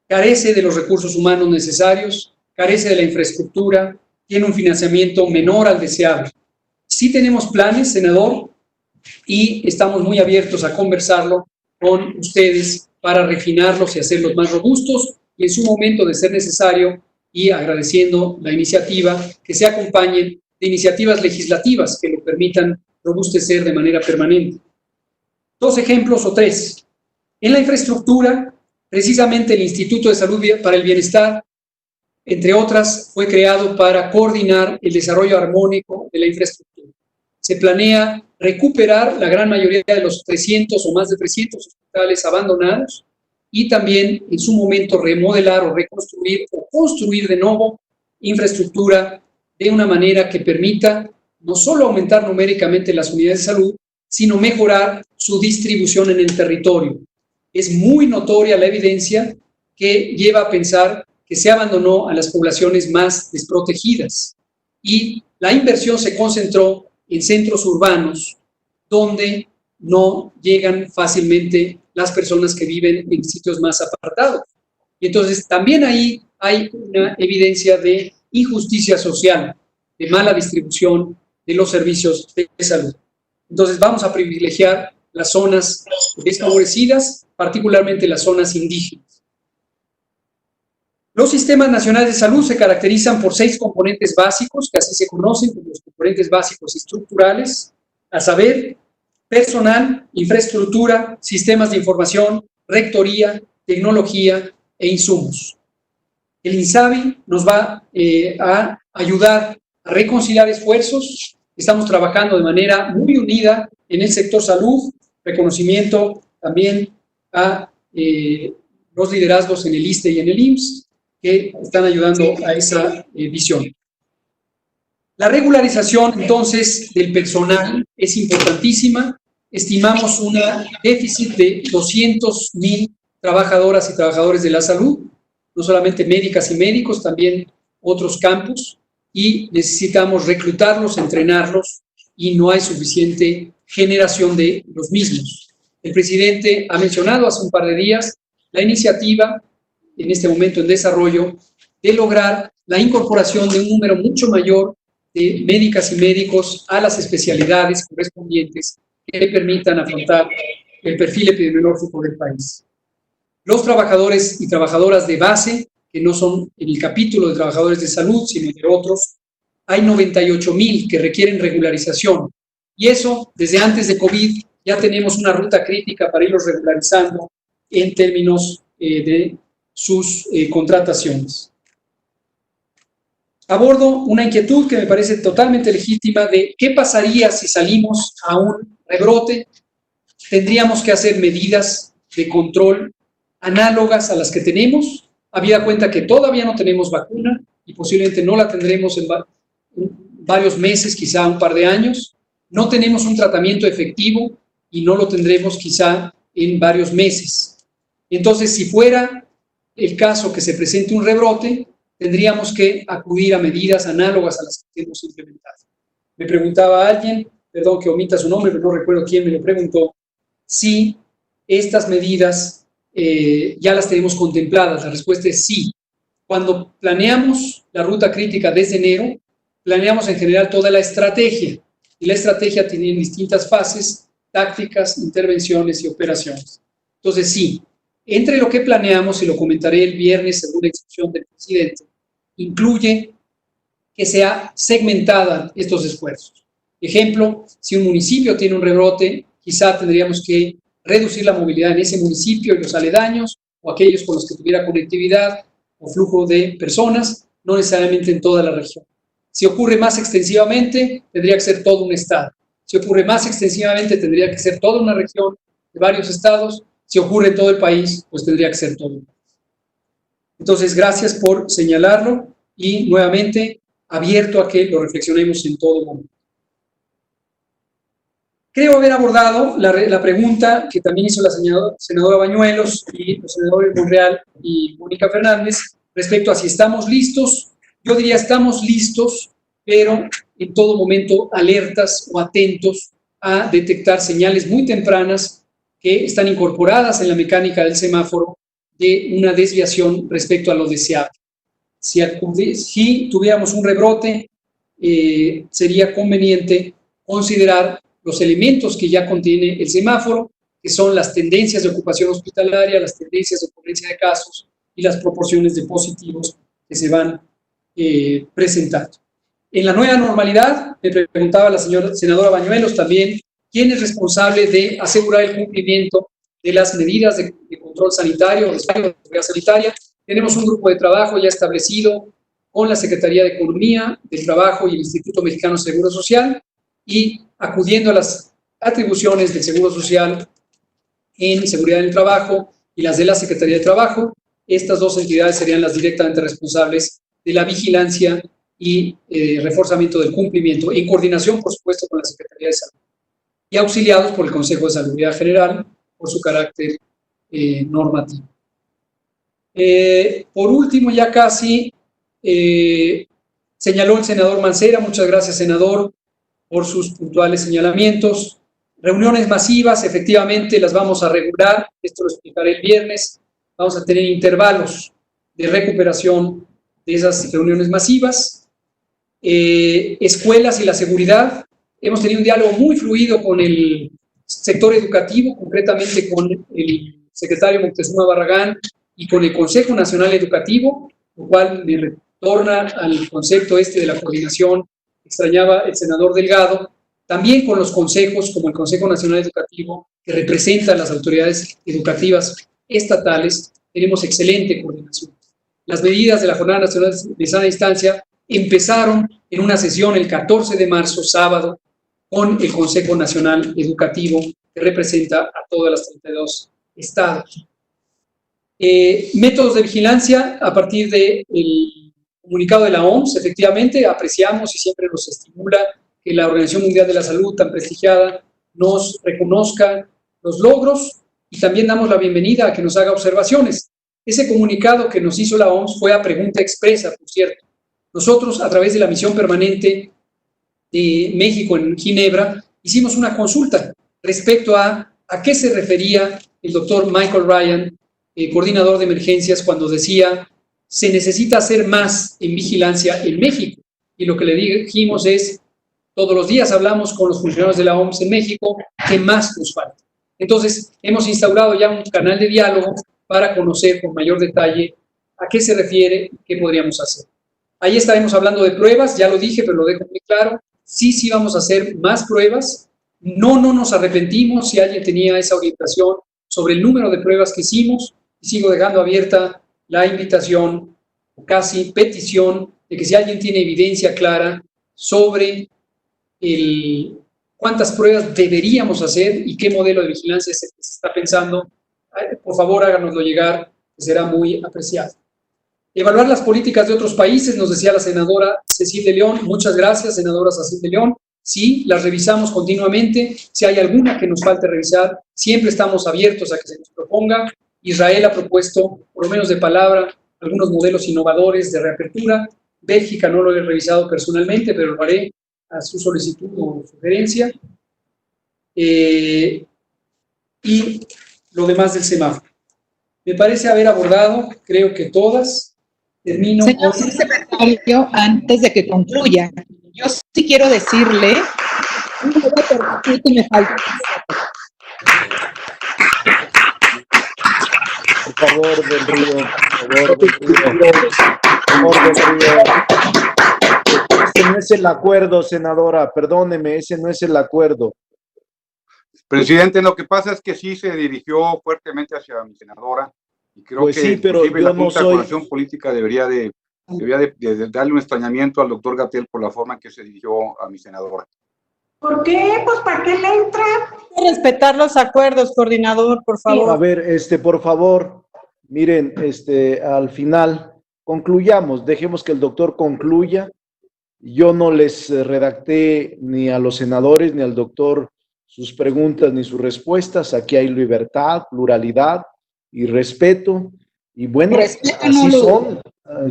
carece de los recursos humanos necesarios, carece de la infraestructura, tiene un financiamiento menor al deseable. Sí tenemos planes, senador, y estamos muy abiertos a conversarlo con ustedes para refinarlos y hacerlos más robustos, y en su momento de ser necesario, y agradeciendo la iniciativa, que se acompañen de iniciativas legislativas que lo permitan robustecer de manera permanente. 2 ejemplos o 3. En la infraestructura, precisamente el Instituto de Salud para el Bienestar, entre otras, fue creado para coordinar el desarrollo armónico de la infraestructura. Se planea recuperar la gran mayoría de los 300 o más de 300 hospitales abandonados y también en su momento remodelar o reconstruir o construir de nuevo infraestructura de una manera que permita no solo aumentar numéricamente las unidades de salud, sino mejorar su distribución en el territorio. Es muy notoria la evidencia que lleva a pensar que se abandonó a las poblaciones más desprotegidas y la inversión se concentró en centros urbanos donde no llegan fácilmente las personas que viven en sitios más apartados. Y entonces también ahí hay una evidencia de injusticia social, de mala distribución de los servicios de salud. Entonces vamos a privilegiar las zonas desfavorecidas, particularmente las zonas indígenas. Los sistemas nacionales de salud se caracterizan por 6 componentes básicos, que así se conocen como los componentes básicos estructurales, a saber, personal, infraestructura, sistemas de información, rectoría, tecnología e insumos. El INSABI nos va a ayudar a reconciliar esfuerzos. Estamos trabajando de manera muy unida en el sector salud, reconocimiento también a los liderazgos en el ISSSTE y en el IMSS, que están ayudando a esa visión. La regularización, entonces, del personal es importantísima. Estimamos un déficit de 200,000 trabajadoras y trabajadores de la salud, no solamente médicas y médicos, también otros campos, y necesitamos reclutarlos, entrenarlos, y no hay suficiente generación de los mismos. El presidente ha mencionado hace un par de días la iniciativa, en este momento en desarrollo, de lograr la incorporación de un número mucho mayor de médicas y médicos a las especialidades correspondientes que le permitan afrontar el perfil epidemiológico del país. Los trabajadores y trabajadoras de base, que no son en el capítulo de trabajadores de salud, sino de otros, hay 98,000 que requieren regularización. Y eso, desde antes de COVID, ya tenemos una ruta crítica para irlos regularizando en términos de sus contrataciones. Abordo una inquietud que me parece totalmente legítima de qué pasaría si salimos a un rebrote. Tendríamos que hacer medidas de control análogas a las que tenemos, habida cuenta que todavía no tenemos vacuna y posiblemente no la tendremos en varios meses, quizá un par de años. No tenemos un tratamiento efectivo y no lo tendremos quizá en varios meses. Entonces, si fuera el caso que se presente un rebrote, tendríamos que acudir a medidas análogas a las que hemos implementado. Me preguntaba alguien, perdón que omita su nombre, pero no recuerdo quién me lo preguntó, si estas medidas ya las tenemos contempladas. La respuesta es sí. Cuando planeamos la ruta crítica desde enero, planeamos en general toda la estrategia, y la estrategia tiene distintas fases, tácticas, intervenciones y operaciones. Entonces sí, entre lo que planeamos, y lo comentaré el viernes según la instrucción del presidente, incluye que sea segmentada estos esfuerzos. Ejemplo, si un municipio tiene un rebrote, quizá tendríamos que reducir la movilidad en ese municipio y los aledaños, o aquellos con los que tuviera conectividad o flujo de personas, no necesariamente en toda la región. Si ocurre más extensivamente, tendría que ser todo un estado. Si ocurre más extensivamente, tendría que ser toda una región de varios estados. Si ocurre en todo el país, pues tendría que ser todo el país. Entonces, gracias por señalarlo y nuevamente abierto a que lo reflexionemos en todo momento. Creo haber abordado la pregunta que también hizo la senadora Bañuelos y los senadores Monreal y Mónica Fernández respecto a si estamos listos. Yo diría estamos listos, pero en todo momento alertas o atentos a detectar señales muy tempranas que están incorporadas en la mecánica del semáforo de una desviación respecto a lo deseable. Si tuviéramos un rebrote, sería conveniente considerar los elementos que ya contiene el semáforo, que son las tendencias de ocupación hospitalaria, las tendencias de ocurrencia de casos y las proporciones de positivos que se van presentando. En la nueva normalidad, me preguntaba la senadora Bañuelos también, ¿quién es responsable de asegurar el cumplimiento de las medidas de control sanitario, de seguridad sanitaria? Tenemos un grupo de trabajo ya establecido con la Secretaría de Economía, del Trabajo y el Instituto Mexicano de Seguro Social, y acudiendo a las atribuciones del Seguro Social en Seguridad del Trabajo y las de la Secretaría de Trabajo, estas dos entidades serían las directamente responsables de la vigilancia y reforzamiento del cumplimiento, en coordinación, por supuesto, con la Secretaría de Salud, y auxiliados por el Consejo de Salubridad General, por su carácter normativo. Por último, ya casi, señaló el senador Mancera, muchas gracias, senador, por sus puntuales señalamientos. Reuniones masivas, efectivamente, las vamos a regular, esto lo explicaré el viernes, vamos a tener intervalos de recuperación de esas reuniones masivas. Escuelas y la seguridad, hemos tenido un diálogo muy fluido con el sector educativo, concretamente con el secretario Moctezuma Barragán y con el Consejo Nacional Educativo, lo cual me retorna al concepto de la coordinación. Extrañaba el senador Delgado, también con los consejos como el Consejo Nacional Educativo, que representa a las autoridades educativas estatales, tenemos excelente coordinación. Las medidas de la Jornada Nacional de Sana Distancia empezaron en una sesión el 14 de marzo, sábado, con el Consejo Nacional Educativo, que representa a todas las 32 estados. Métodos de vigilancia a partir del comunicado de la OMS, efectivamente, apreciamos y siempre nos estimula que la Organización Mundial de la Salud, tan prestigiada, nos reconozca los logros y también damos la bienvenida a que nos haga observaciones. Ese comunicado que nos hizo la OMS fue a pregunta expresa, por cierto. Nosotros, a través de la misión permanente de México en Ginebra, hicimos una consulta respecto a qué se refería el doctor Michael Ryan, coordinador de emergencias, cuando decía se necesita hacer más en vigilancia en México. Y lo que le dijimos es, todos los días hablamos con los funcionarios de la OMS en México, ¿qué más nos falta? Entonces, hemos instaurado ya un canal de diálogo para conocer con mayor detalle a qué se refiere, qué podríamos hacer. Ahí estaremos hablando de pruebas, ya lo dije, pero lo dejo muy claro. Sí vamos a hacer más pruebas. No nos arrepentimos si alguien tenía esa orientación sobre el número de pruebas que hicimos, y sigo dejando abierta la invitación, o casi petición, de que si alguien tiene evidencia clara sobre cuántas pruebas deberíamos hacer y qué modelo de vigilancia se está pensando, por favor háganoslo llegar, que será muy apreciado. Evaluar las políticas de otros países, nos decía la senadora Cecil de León. Muchas gracias, senadora Cecil de León. Sí, las revisamos continuamente. Si hay alguna que nos falte revisar, siempre estamos abiertos a que se nos proponga. Israel ha propuesto, por lo menos de palabra, algunos modelos innovadores de reapertura. Bélgica no lo he revisado personalmente, pero lo haré a su solicitud o sugerencia. Y lo demás del semáforo. Me parece haber abordado, creo que todas. Termino. Señor secretario, antes de que concluya, yo sí quiero decirle, no me voy a permitir que me falte. Por favor, del Río. Por favor, del Río. Ese no es el acuerdo, senadora. Perdóneme, ese no es el acuerdo. Presidente, lo que pasa es que sí se dirigió fuertemente hacia mi senadora y creo Pues que sí, pero inclusive yo la no Junta de soy... Coordinación Política debería de darle un extrañamiento al doctor Gatell por la forma en que se dirigió a mi senadora. ¿Por qué? Pues ¿para qué le entra? Respetar los acuerdos, coordinador, por favor. A ver, por favor, miren, al final, concluyamos, dejemos que el doctor concluya. Yo no les redacté ni a los senadores ni al doctor sus preguntas ni sus respuestas. Aquí hay libertad, pluralidad y respeto. Y bueno, así son.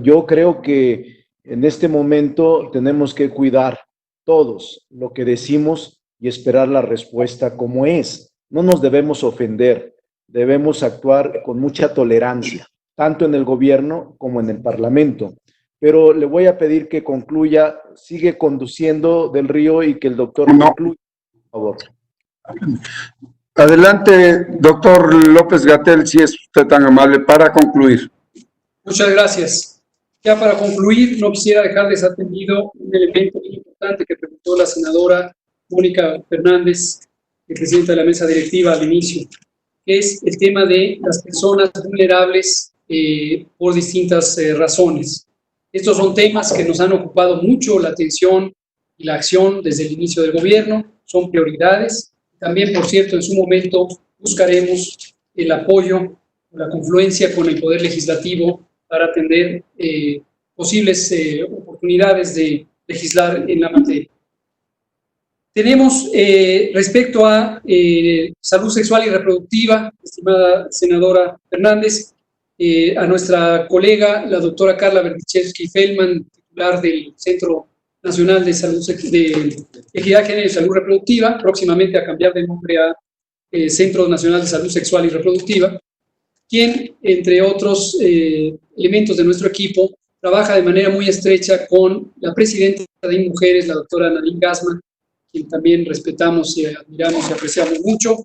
Yo creo que en este momento tenemos que cuidar todos lo que decimos y esperar la respuesta como es. No nos debemos ofender, debemos actuar con mucha tolerancia, tanto en el gobierno como en el Parlamento. Pero le voy a pedir que concluya, sigue conduciendo del Río y que el doctor concluya, por favor. Adelante, doctor López Gatell, si es usted tan amable, para concluir. Muchas gracias. Ya para concluir, no quisiera dejar desatendido un elemento muy importante que preguntó la senadora Mónica Fernández, presidenta de la mesa directiva al inicio, que es el tema de las personas vulnerables por distintas razones. Estos son temas que nos han ocupado mucho la atención y la acción desde el inicio del gobierno, son prioridades. También, por cierto, en su momento buscaremos el apoyo, la confluencia con el Poder Legislativo para atender posibles oportunidades de legislar en la materia. Tenemos respecto a salud sexual y reproductiva, estimada senadora Fernández, a nuestra colega, la doctora Carla Berdichevsky-Feldman, titular del Centro Nacional de Equidad de Género y Salud Reproductiva, próximamente a cambiar de nombre a Centro Nacional de Salud Sexual y Reproductiva, quien, entre otros elementos de nuestro equipo, trabaja de manera muy estrecha con la presidenta de InMujeres, la doctora Nadine Gassman, quien también respetamos y admiramos y apreciamos mucho.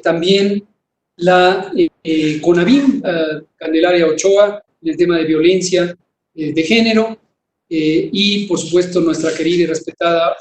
También la CONAVIM, Candelaria Ochoa, en el tema de violencia de género, y por supuesto nuestra querida y respetada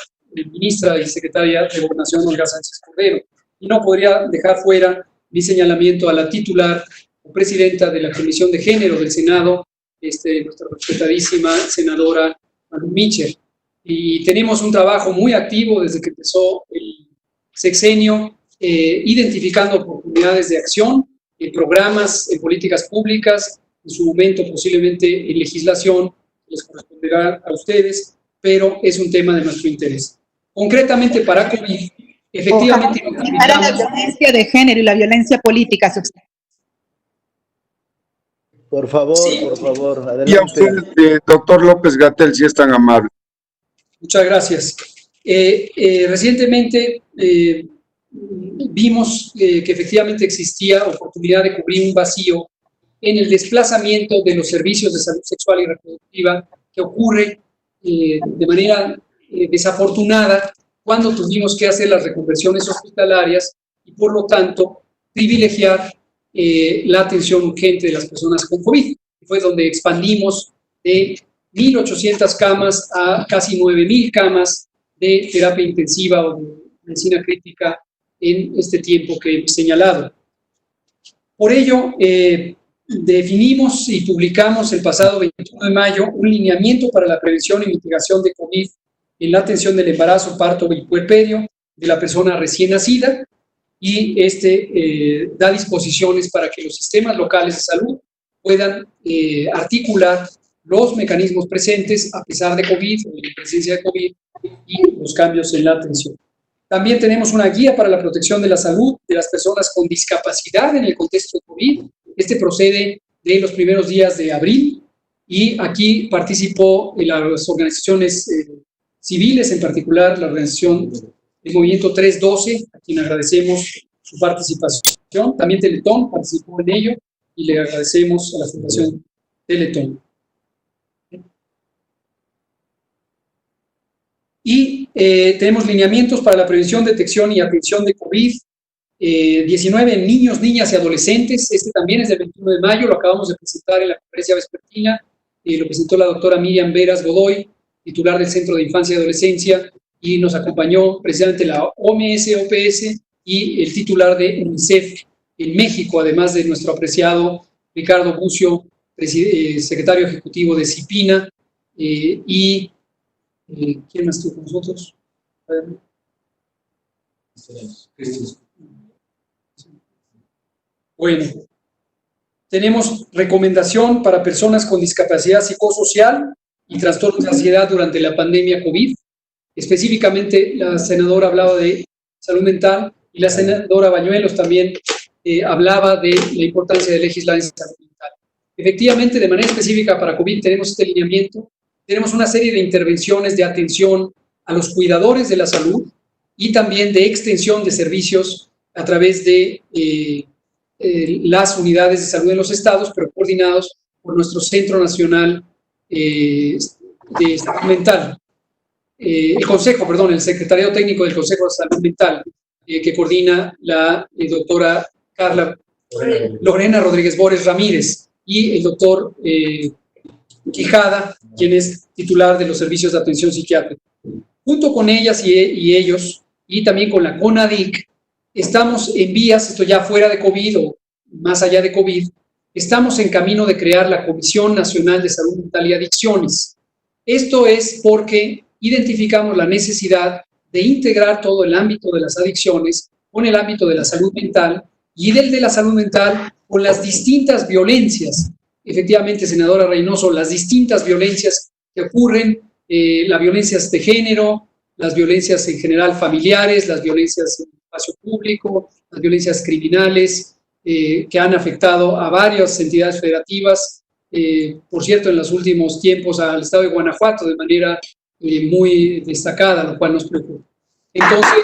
ministra y secretaria de Gobernación, Olga Sánchez Cordero. Y no podría dejar fuera mi señalamiento a la titular o presidenta de la Comisión de Género del Senado, nuestra respetadísima senadora Manu Mitchell. Y tenemos un trabajo muy activo desde que empezó el sexenio, identificando oportunidades de acción, programas, en políticas públicas, en su momento posiblemente en legislación, les corresponderá a ustedes, pero es un tema de nuestro interés. Concretamente para COVID, efectivamente... Para la violencia de género y la violencia política. Por favor, sí. Por favor, adelante. Y a usted, doctor López Gatell, si es tan amable. Muchas gracias. Recientemente vimos que efectivamente existía oportunidad de cubrir un vacío en el desplazamiento de los servicios de salud sexual y reproductiva que ocurre de manera desafortunada cuando tuvimos que hacer las reconversiones hospitalarias y por lo tanto privilegiar la atención urgente de las personas con COVID. Fue donde expandimos de 1.800 camas a casi 9.000 camas de terapia intensiva o de medicina crítica en este tiempo que he señalado. Por ello, definimos y publicamos el pasado 21 de mayo un lineamiento para la prevención y mitigación de COVID en la atención del embarazo, parto y puerperio de la persona recién nacida, y da disposiciones para que los sistemas locales de salud puedan articular los mecanismos presentes a pesar de COVID, o de la presencia de COVID y los cambios en la atención. También tenemos una guía para la protección de la salud de las personas con discapacidad en el contexto de COVID. Este procede de los primeros días de abril y aquí participó en las organizaciones civiles, en particular la organización del Movimiento 312, a quien agradecemos su participación. También Teletón participó en ello y le agradecemos a la Fundación Teletón. Y tenemos lineamientos para la prevención, detección y atención de COVID-19 en niños, niñas y adolescentes. Este también es del 21 de mayo, lo acabamos de presentar en la conferencia vespertina. Lo presentó la doctora Miriam Veras Godoy, titular del Centro de Infancia y Adolescencia, y nos acompañó precisamente la OMS y el titular de UNICEF en México, además de nuestro apreciado Ricardo Bucio, secretario ejecutivo de CIPINA, y ¿quién más estuvo con nosotros? Bueno, tenemos recomendación para personas con discapacidad psicosocial y trastornos de ansiedad durante la pandemia COVID. Específicamente, la senadora hablaba de salud mental y la senadora Bañuelos también hablaba de la importancia de legislar en salud mental. Efectivamente, de manera específica para COVID tenemos este lineamiento. Tenemos una serie de intervenciones de atención a los cuidadores de la salud y también de extensión de servicios a través de las unidades de salud en los estados, pero coordinados por nuestro Centro Nacional de Salud Mental. El Secretariado Técnico del Consejo de Salud Mental, que coordina la doctora Lorena Rodríguez Bores Ramírez y el doctor Quijada, quien es titular de los servicios de atención psiquiátrica. Junto con ellas y ellos, y también con la CONADIC, estamos en vías, esto ya fuera de COVID o más allá de COVID, estamos en camino de crear la Comisión Nacional de Salud Mental y Adicciones. Esto es porque identificamos la necesidad de integrar todo el ámbito de las adicciones con el ámbito de la salud mental y del de la salud mental con las distintas violencias. Efectivamente, senadora Reynoso, las distintas violencias que ocurren, las violencias de género, las violencias en general familiares, las violencias en el espacio público, las violencias criminales que han afectado a varias entidades federativas, por cierto, en los últimos tiempos al estado de Guanajuato de manera muy destacada, lo cual nos preocupa. Entonces,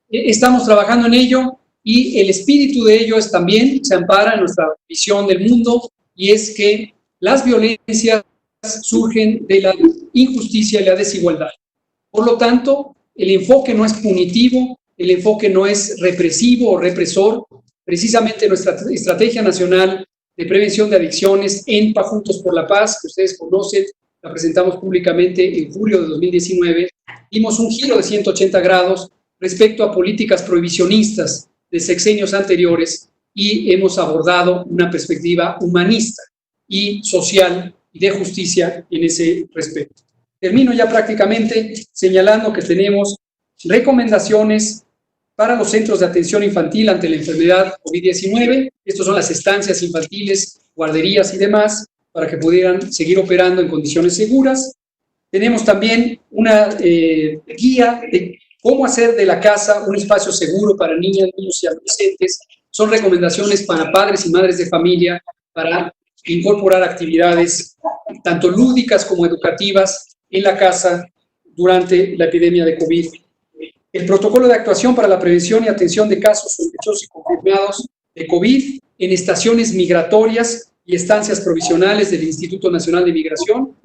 estamos trabajando en ello y el espíritu de ello es también, se ampara en nuestra visión del mundo, y es que las violencias surgen de la injusticia y la desigualdad. Por lo tanto, el enfoque no es punitivo, el enfoque no es represivo o represor. Precisamente nuestra Estrategia Nacional de Prevención de Adicciones, ENPA Juntos por la Paz, que ustedes conocen, la presentamos públicamente en julio de 2019, dimos un giro de 180 grados respecto a políticas prohibicionistas de sexenios anteriores y hemos abordado una perspectiva humanista y social y de justicia en ese respecto. Termino ya prácticamente señalando que tenemos recomendaciones para los centros de atención infantil ante la enfermedad COVID-19. Estos son las estancias infantiles, guarderías y demás, para que pudieran seguir operando en condiciones seguras. Tenemos también una guía de cómo hacer de la casa un espacio seguro para niñas, niños y adolescentes. Son recomendaciones para padres y madres de familia para incorporar actividades tanto lúdicas como educativas en la casa durante la epidemia de COVID. El protocolo de actuación para la prevención y atención de casos sospechosos y confirmados de COVID en estaciones migratorias y estancias provisionales del Instituto Nacional de Migración.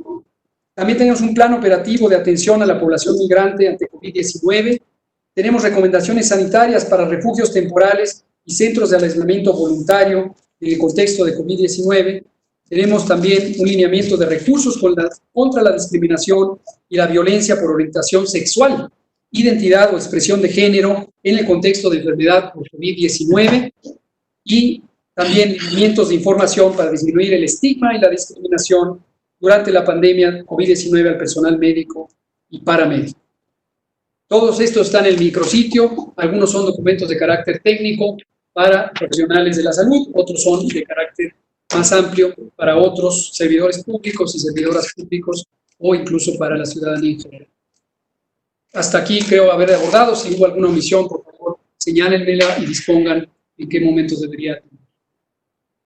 También tenemos un plan operativo de atención a la población migrante ante COVID-19. Tenemos recomendaciones sanitarias para refugios temporales y centros de aislamiento voluntario en el contexto de COVID-19. Tenemos también un lineamiento de recursos contra la discriminación y la violencia por orientación sexual, identidad o expresión de género en el contexto de enfermedad por COVID-19 y también lineamientos de información para disminuir el estigma y la discriminación durante la pandemia COVID-19 al personal médico y paramédico. Todos estos están en el micrositio, algunos son documentos de carácter técnico para profesionales de la salud, otros son de carácter más amplio para otros servidores públicos y servidoras públicos o incluso para la ciudadanía en general. Hasta aquí creo haber abordado. Si hubo alguna omisión, por favor, señálenmela y dispongan en qué momentos debería